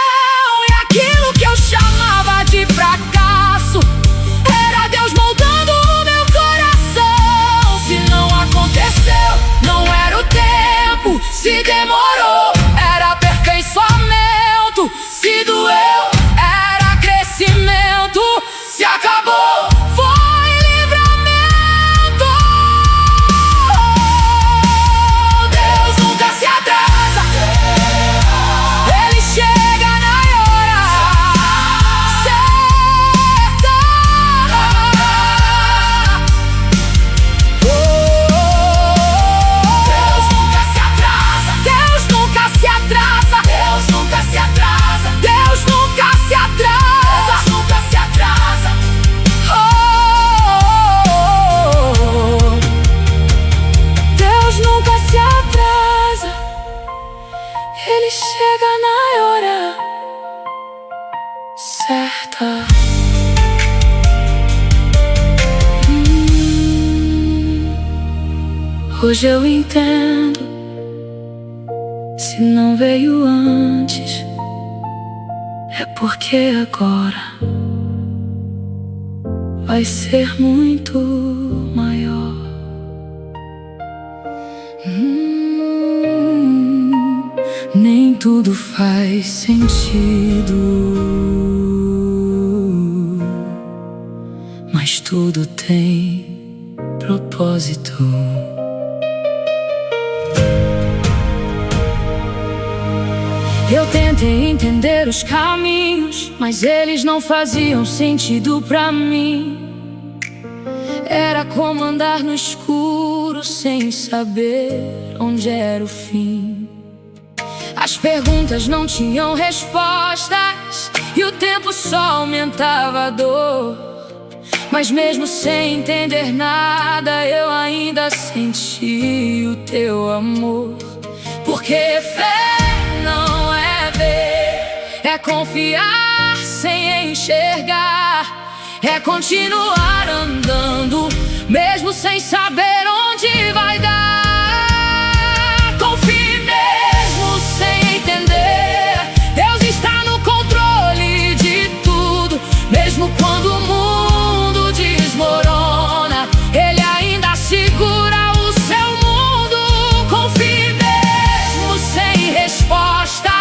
E aquilo que eu chamava de fracasso era Deus moldando o meu coração. Se não aconteceu, não era o tempo. Se demorou, era aperfeiçoamento. Se doeu, era crescimento. Se acabou, foi livramento. Deus nunca se atrasa, Ele chega na hora certa. Deus nunca se atrasa, Deus nunca se atrasa, Deus nunca se atrasa, Deus nunca se atrasa, Deus nunca se atrasa. Deus nunca se atrasa, Ele chega na hora certa. Hoje eu entendo, se não veio antes, é porque agora vai ser muito maior. Nem tudo faz sentido, mas tudo tem propósito. Eu tentei entender os caminhos, mas eles não faziam sentido pra mim. Era como andar no escuro sem saber onde era o fim. As perguntas não tinham respostas e o tempo só aumentava a dor. Mas mesmo sem entender nada, eu ainda senti o teu amor. Porque fé não é ver, é confiar sem enxergar, é continuar andando, mesmo sem saber onde vai dar. Confie mesmo sem entender, Deus está no controle de tudo. Mesmo quando o mundo desmorona, Ele ainda segura o seu mundo. Confie mesmo sem resposta,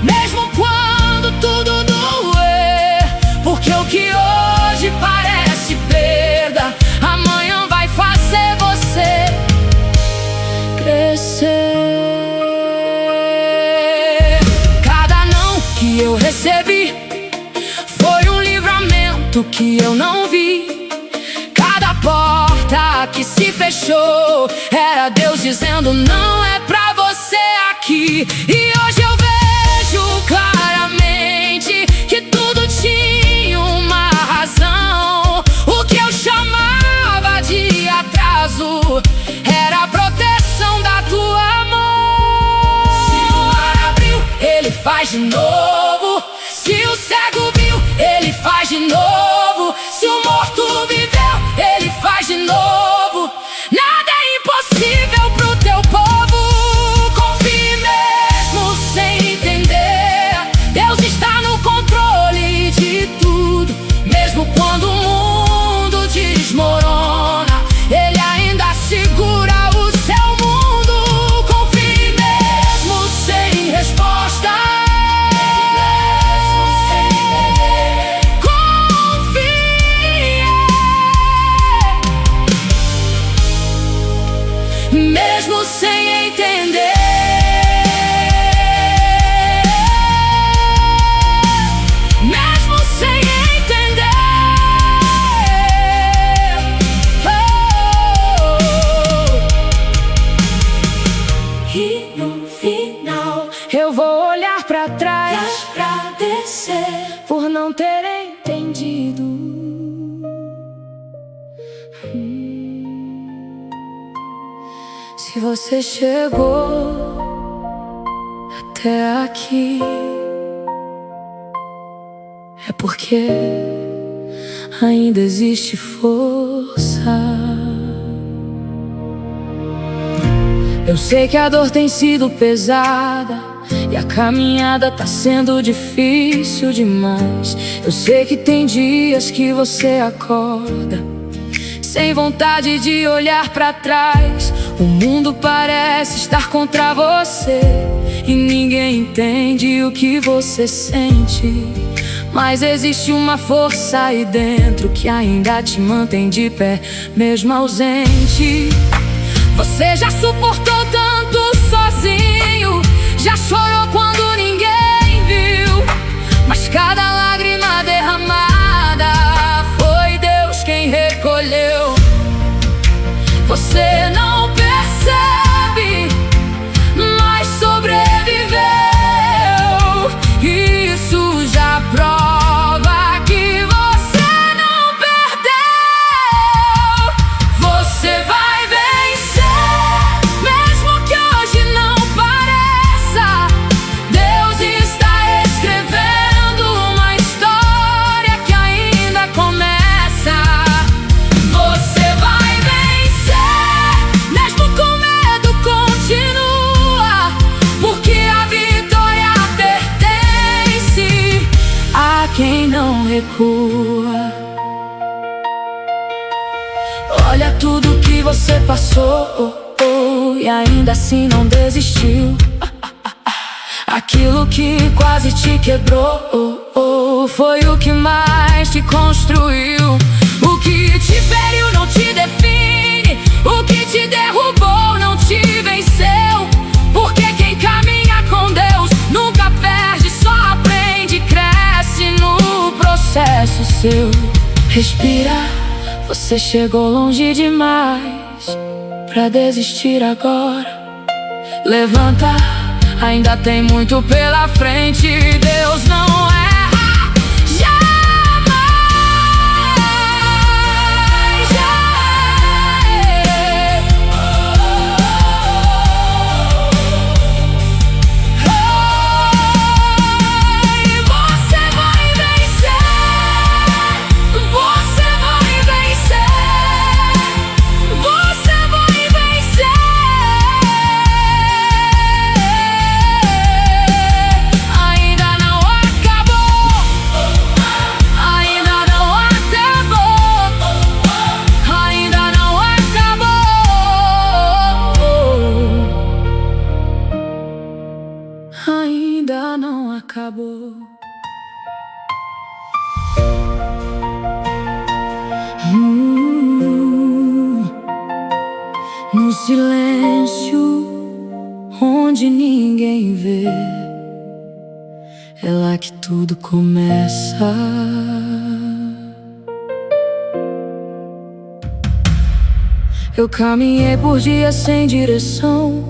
mesmo quando tudo doer, porque o que hoje parece perda, amanhã vai fazer você crescer. Cada não que eu recebi foi um livramento que eu não vi. Cada porta que se fechou era Deus dizendo: não é pra você aqui. E hoje eu vejo claramente que tudo tinha uma razão. O que eu chamava de atraso era a proteção da tua mão. Se o mar abriu, Ele faz de novo. Se o cego viu, Ele faz de novo. Se o morto viveu, Ele faz de novo. Nada é impossível pro teu povo. Confie mesmo sem entender, Deus está no controle de tudo. Mesmo quando o mundo desmorona, Ele ainda segura o seu mundo. Confie mesmo sem resposta, mesmo sem entender, mesmo sem entender. E no final eu vou olhar pra trás e agradecer por não ter entendido. Se você chegou até aqui, é porque ainda existe força. Eu sei que a dor tem sido pesada e a caminhada tá sendo difícil demais. Eu sei que tem dias que você acorda sem vontade de olhar pra trás. O mundo parece estar contra você e ninguém entende o que você sente. Mas existe uma força aí dentro que ainda te mantém de pé, mesmo ausente. Você já suportou tanto sozinho, já chorou quando ninguém viu, mas cada lágrima derramada foi Deus quem recolheu. Você não percebe, mas sobreviveu. Isso já prova que você não perdeu. Você vai vencer, mesmo que hoje não pareça. Deus está escrevendo uma história que ainda começa. Você vai vencer, mesmo com medo continua, porque a vitória pertence a quem não recua. você passou, e ainda assim não desistiu. Aquilo que quase te quebrou foi o que mais te construiu. O que te feriu não te define, o que te derrubou não te venceu. Porque quem caminha com Deus nunca perde, só aprende e cresce no processo seu. Respira, você chegou longe demais pra desistir agora. Levanta, ainda tem muito pela frente. Deus não erra jamais, E você vai vencer, você vai vencer, você vai vencer. Ainda não acabou, ainda não acabou, ainda não acabou, ainda não acabou. No silêncio, onde ninguém vê, é lá que tudo começa. Eu caminhei por dias sem direção,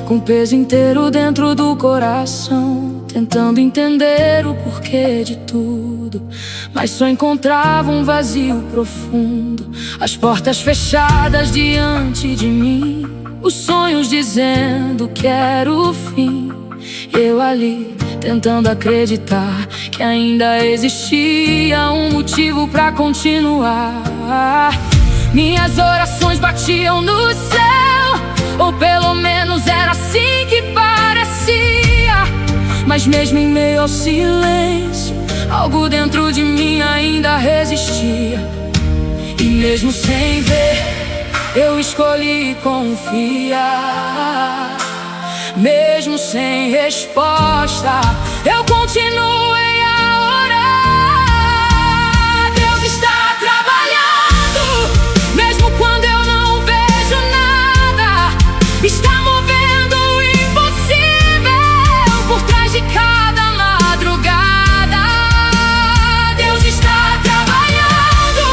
com o peso inteiro dentro do coração, tentando entender o porquê de tudo, mas só encontrava um vazio profundo. As portas fechadas diante de mim, os sonhos dizendo que era o fim. Eu ali, tentando acreditar que ainda existia um motivo pra continuar. Minhas orações batiam no céu, ou pelo menos era assim que parecia. Mas mesmo em meio ao silêncio, algo dentro de mim ainda resistia. E mesmo sem ver, eu escolhi confiar. Mesmo sem resposta, eu continuei a orar. Deus está trabalhando, mesmo quando eu não vejo nada. Está movendo o impossível por trás de cada madrugada. Deus está trabalhando,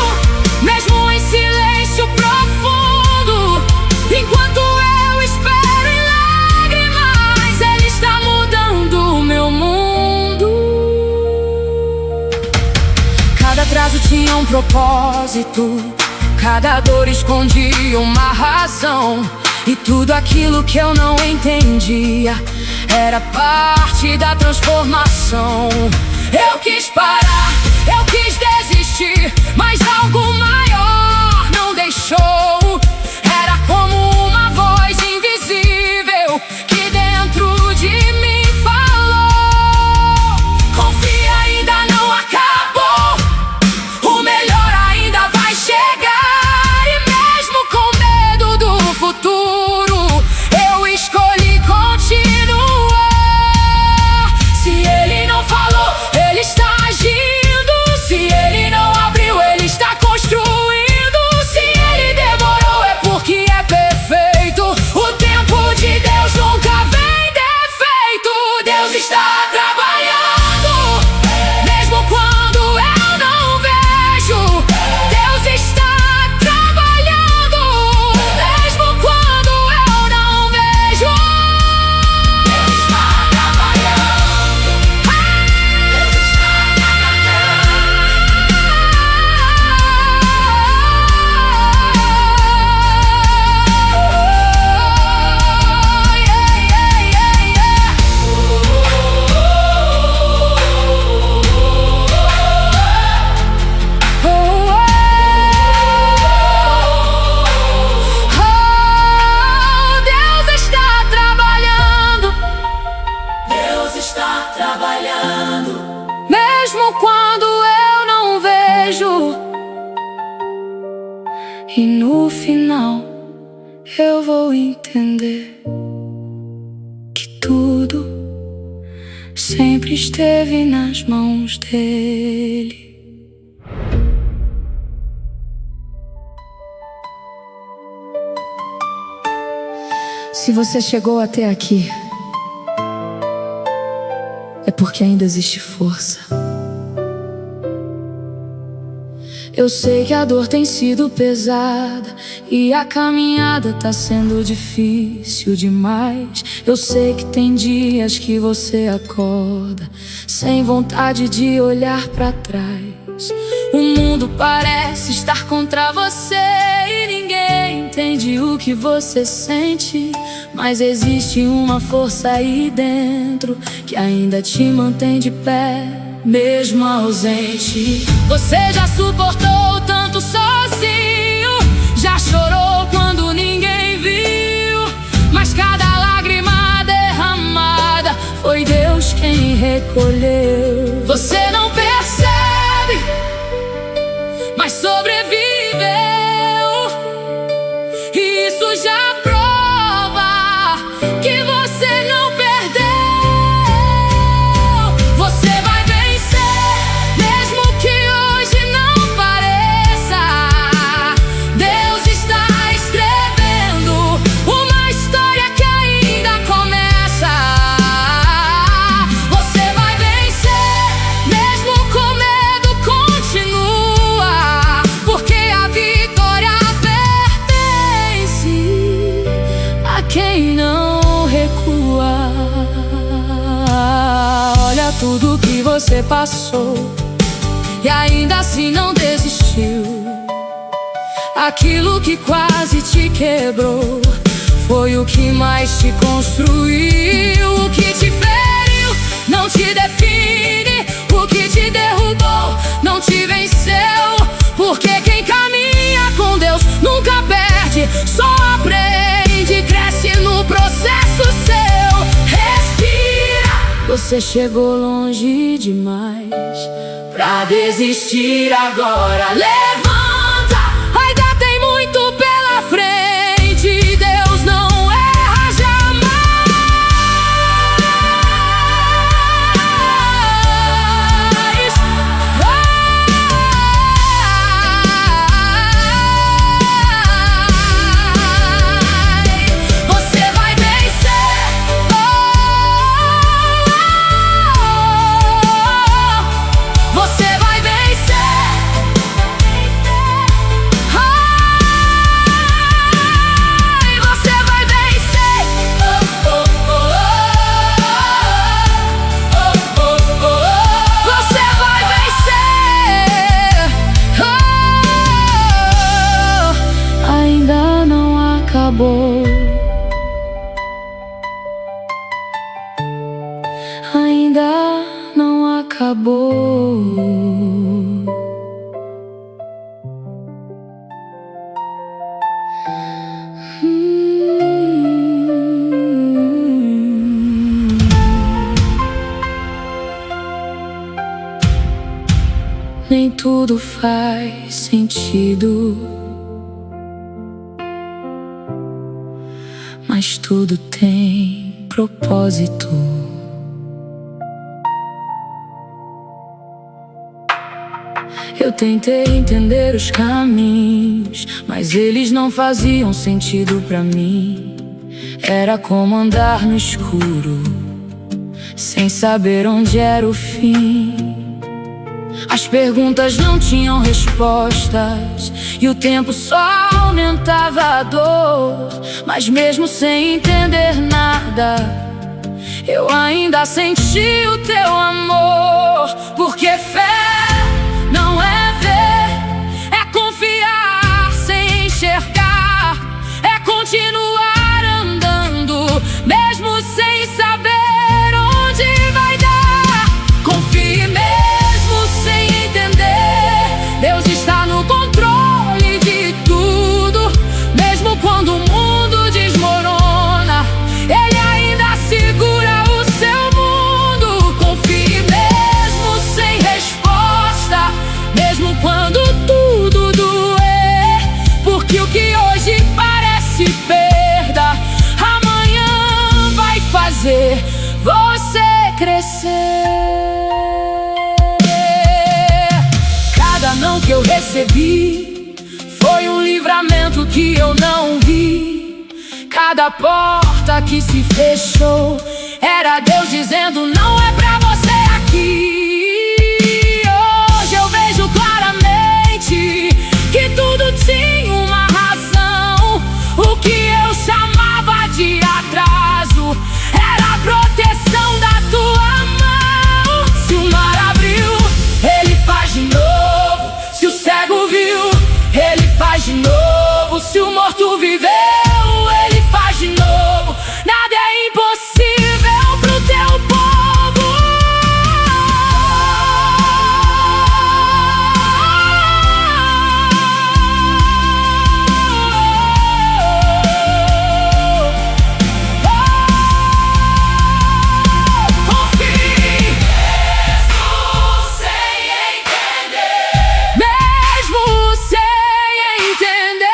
mesmo em silêncio profundo. Enquanto eu espero em lágrimas, Ele está mudando o meu mundo. Cada atraso tinha um propósito, cada dor escondia uma razão. E tudo aquilo que eu não entendia era parte da transformação. Eu quis parar, eu quis desistir, mas algo maior não deixou. Era como uma voz invisível que dentro de mim falou: confia, ainda não acabou, o melhor ainda vai chegar. E mesmo com medo do futuro, eu escolhi continuar. Se Ele não falou, Ele está agindo. Se Ele não abriu, Ele está construindo. Se Ele demorou, é porque é perfeito. O tempo de Deus nunca vem defeito. Deus está trabalhando, mesmo quando eu não vejo. Deus está trabalhando, mesmo quando eu não vejo. Deus está trabalhando, Deus está Deus está trabalhando, Deus está trabalhando, mesmo quando eu não vejo. E no final eu vou entender que tudo sempre esteve nas mãos dele. Se você chegou até aqui, é porque ainda existe força. Eu sei que a dor tem sido pesada e a caminhada tá sendo difícil demais. Eu sei que tem dias que você acorda sem vontade de olhar pra trás. O mundo parece estar contra você e ninguém entende o que você sente. Mas existe uma força aí dentro que ainda te mantém de pé, mesmo ausente. Você já suportou tanto sozinho, já chorou quando ninguém viu, mas cada lágrima derramada foi Deus quem recolheu. Você não percebe, mas sobreviveu, e isso já prova que você não perdeu. Você vai vencer, mesmo que hoje não pareça. Deus está escrevendo uma história que ainda começa. Você vai vencer, mesmo com medo continua, porque a vitória pertence a quem não recua. Olha tudo que você passou e ainda assim não desistiu. Aquilo que quase te quebrou foi o que mais te construiu. O que te feriu não te define, o que te derrubou não te venceu, porque quem caminha com Deus nunca perde, só aprende, cresce no processo seu. Respira, você chegou longe demais pra desistir agora. Levanta, ainda tem muito pela frente. Deus não erra jamais. Você vai vencer. Você vai vencer. Você vai vencer. Você vai vencer. Ainda não acabou. Ainda não acabou. Nem tudo faz sentido, mas tudo tem propósito. Eu tentei entender os caminhos, mas eles não faziam sentido pra mim. Era como andar no escuro, sem saber onde era o fim. As perguntas não tinham respostas e o tempo só aumentava a dor. Mas mesmo sem entender nada, eu ainda senti o teu amor. Porque fé não é ver, é confiar sem enxergar, é continuar andando, mesmo sem saber onde vai dar. Confie mesmo sem entender, Deus está no controle de tudo. Mesmo quando o mundo desmorona, Ele ainda segura o seu mundo. Confie mesmo sem resposta, não que eu recebi foi um livramento que eu não vi. Cada porta que se fechou era Deus dizendo: não é pra você aqui. Hoje eu vejo claramente que tudo tinha uma razão. O que eu chamava de atraso era a proteção da tua mão. Se o mar abriu, Ele faz de novo. Se o cego viu, Ele faz de novo. Se o morto viveu, Ele faz de novo. Nada é impossível pro teu povo. Confie, mesmo sem entender. Mesmo sem entender.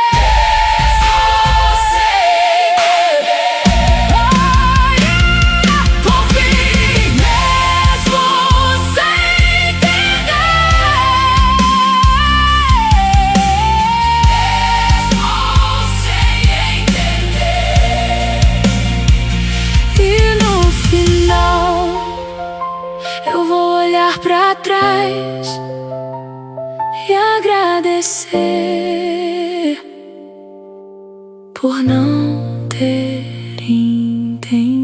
Eu vou olhar pra trás e agradecer por não ter entendido.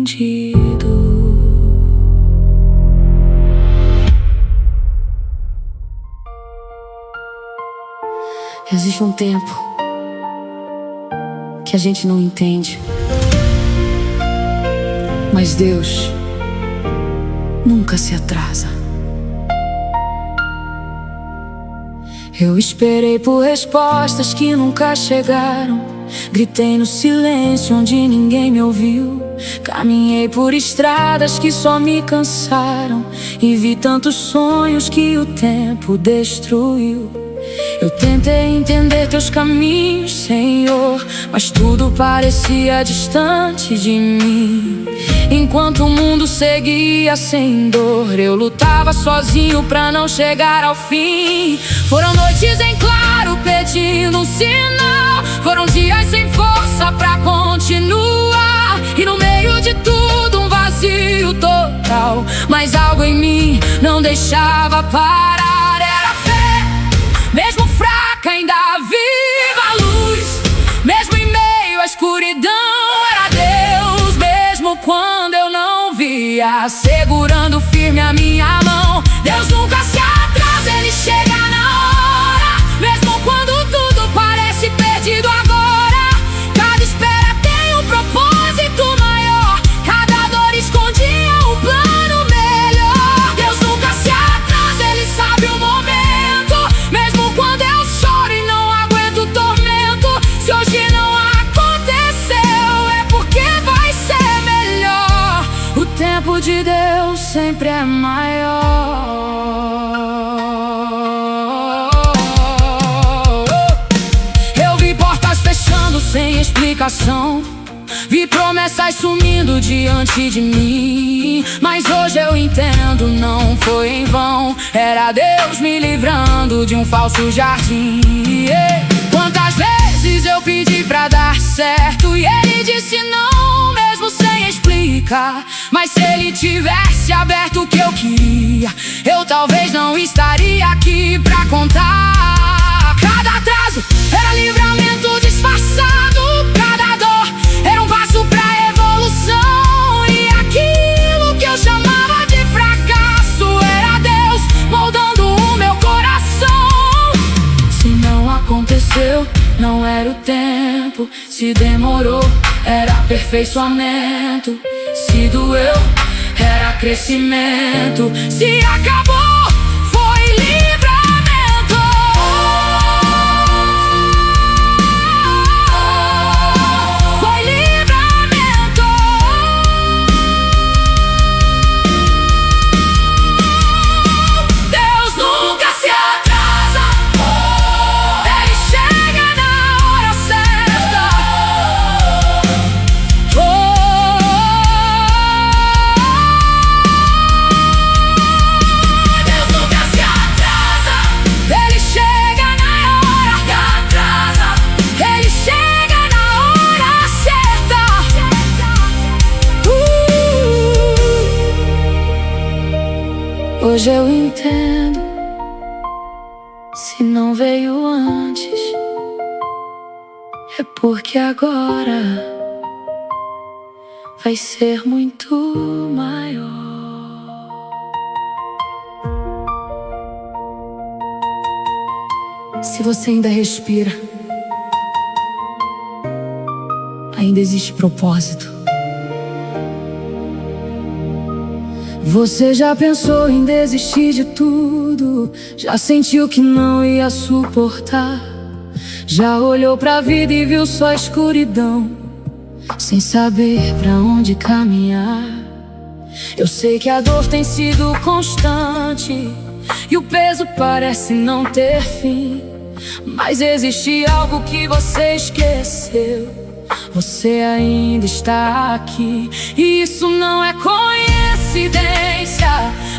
Existe um tempo que a gente não entende, mas Deus nunca se atrasa. Eu esperei por respostas que nunca chegaram. Gritei no silêncio onde ninguém me ouviu. Caminhei por estradas que só me cansaram e vi tantos sonhos que o tempo destruiu. Eu tentei entender teus caminhos, Senhor, mas tudo parecia distante de mim. Enquanto o mundo seguia sem dor, eu lutava sozinho pra não chegar ao fim. Foram noites em claro pedindo um sinal, foram dias sem força pra continuar, e no meio de tudo um vazio total. Mas algo em mim não deixava parar. Era fé, mesmo fraca ainda viva a luz. Mesmo em meio à escuridão era Deus. Mesmo quando eu não via, segurando firme a minha mão. Deus nunca se atrasa, Ele chega na hora. Mesmo quando tudo parece perdido agora, cada espera tem um propósito maior. Cada dor escondia um plano melhor. Deus nunca se atrasa, Ele sabe o momento. Mesmo quando eu choro e não aguento o tormento, se hoje não aconteceu é porque vai ser melhor. O tempo de Deus sempre é maior. Eu vi portas fechando sem explicação, vi promessas sumindo diante de mim. Mas hoje eu entendo, não foi em vão. Era Deus me livrando de um falso jardim. Quantas vezes eu pedi pra dar certo e Ele disse não, mesmo sem explicar. Mas se Ele tivesse aberto o que eu queria, eu talvez não estaria aqui pra contar. Cada atraso era livramento disfarçado. Cada dor era um passo pra evolução. E aquilo que eu chamava de fracasso era Deus moldando o meu coração. Se não aconteceu, não era o tempo. Se demorou, era aperfeiçoamento. Se doeu, era crescimento. Se acabou, foi livramento. Foi livramento. Deus nunca se atrasa, Ele chega na hora certa. Hoje eu entendo, se não veio antes, é porque agora vai ser muito maior. Se você ainda respira, ainda existe propósito. Você já pensou em desistir de tudo? Já sentiu que não ia suportar? Já olhou pra vida e viu só escuridão, sem saber pra onde caminhar? Eu sei que a dor tem sido constante e o peso parece não ter fim, mas existe algo que você esqueceu. Você ainda está aqui, e isso não é coincidência,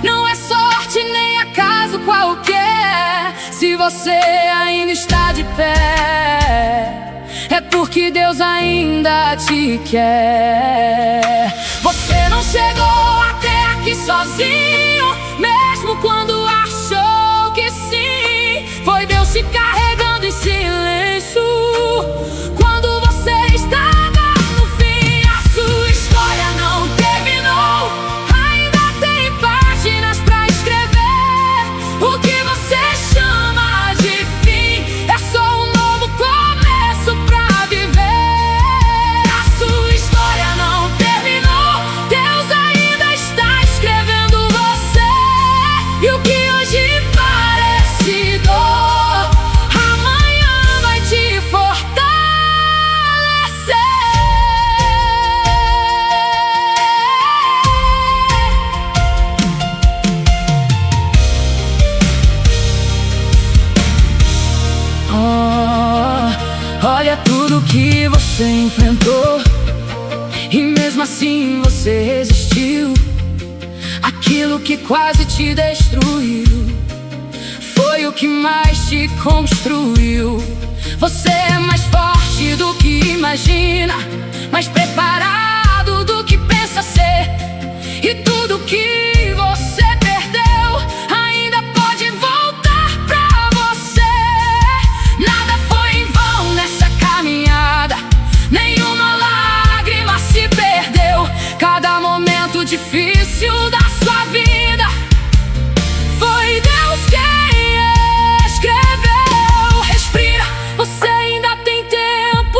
não é sorte nem acaso qualquer. Se você ainda está de pé, é porque Deus ainda te quer. Você não chegou até aqui sozinho, mesmo quando achou que sim. Foi Deus te carregando em silêncio quando você estava no fim. A sua história não terminou, ainda tem páginas pra escrever. O que você chama de fim é só um novo começo pra viver. A sua história não terminou, Deus ainda está escrevendo você. E o que hoje parece dor, amanhã vai te fortalecer. Olha tudo que você enfrentou, e mesmo assim você resistiu. Aquilo que quase te destruiu foi o que mais te construiu. Você é mais forte do que imagina, mais preparado do que pensa ser. E tudo que você perdeu ainda pode voltar pra você. Nada foi em vão nessa caminhada, nenhuma lágrima se perdeu. Cada momento difícil da sua vida foi Deus quem escreveu. Respira, você ainda tem tempo.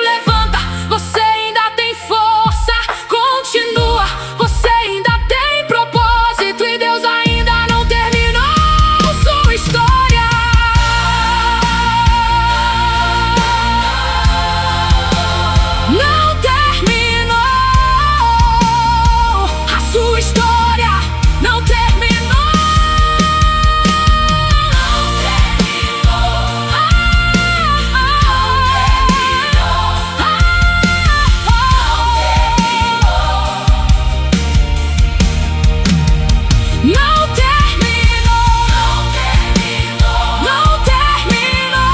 Levanta, você ainda tem força. Continua, você ainda tem propósito, e Deus ainda não terminou sua história. Não terminou a sua história, não terminou. Não terminou, não terminou,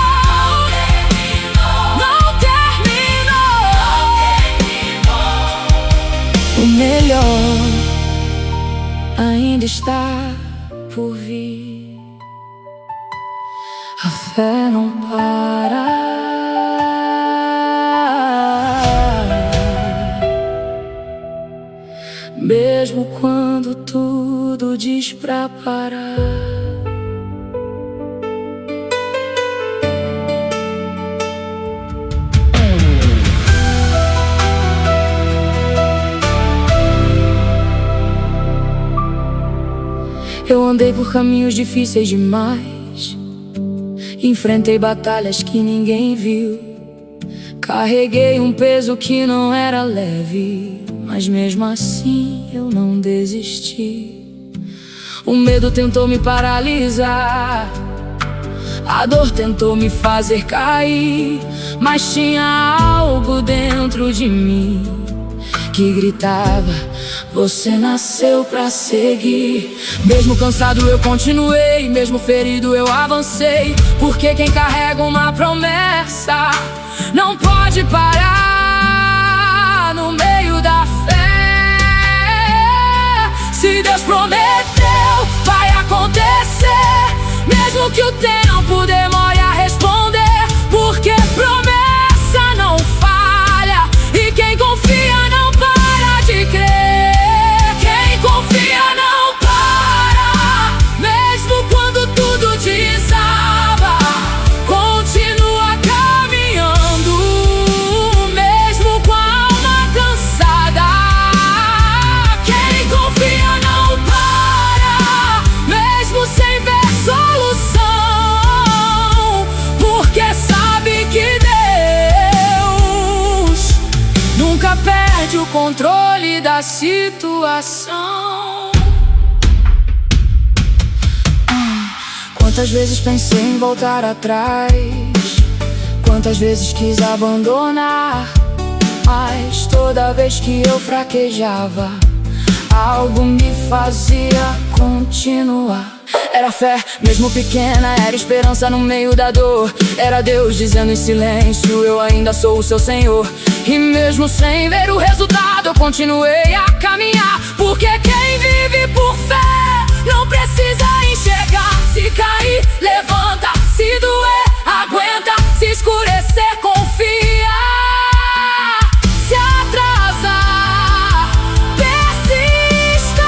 não terminou. O melhor ainda está por vir. A fé não para, mesmo quando tudo diz pra parar. Eu andei por caminhos difíceis demais, enfrentei batalhas que ninguém viu. Carreguei um peso que não era leve, mas mesmo assim eu não desisti. O medo tentou me paralisar, a dor tentou me fazer cair, mas tinha algo dentro de mim que gritava: você nasceu pra seguir. Mesmo cansado eu continuei, mesmo ferido eu avancei, porque quem carrega uma promessa não pode parar no meio da fé. Se Deus prometeu, mesmo que o tempo demore a responder, porque promessa não falha e quem confia não para de crer. Quem confia não para, mesmo quando tudo desaba, continua caminhando, mesmo com a alma cansada. Quem confia não para, mesmo sem ver solução, porque sabe que Deus nunca perde o controle da situação. Quantas vezes pensei em voltar atrás, quantas vezes quis abandonar, mas toda vez que eu fraquejava, algo me fazia continuar. Era fé, mesmo pequena, era esperança no meio da dor. Era Deus dizendo em silêncio: eu ainda sou o seu Senhor. E mesmo sem ver o resultado, eu continuei a caminhar, porque quem vive por fé não precisa enxergar. Se cair, levanta, se doer, aguenta, se escurecer, confia. Se atrasar, persista.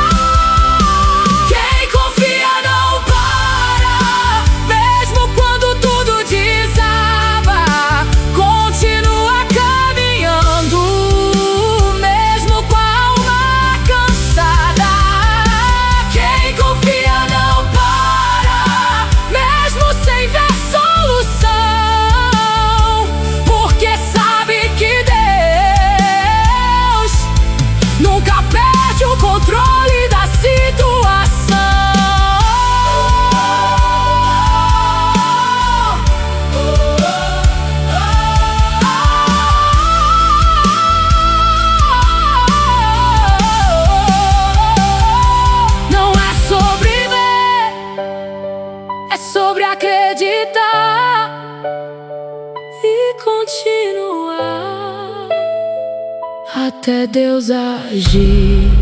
Quem confia não para, mesmo quando tudo desaba, continua caminhando, mesmo com a alma cansada. Quem confia não para, mesmo sem ver solução, porque sabe que Deus nunca perde o controle da situação. Não é sobre ver, é sobre acreditar e continuar até Deus agir.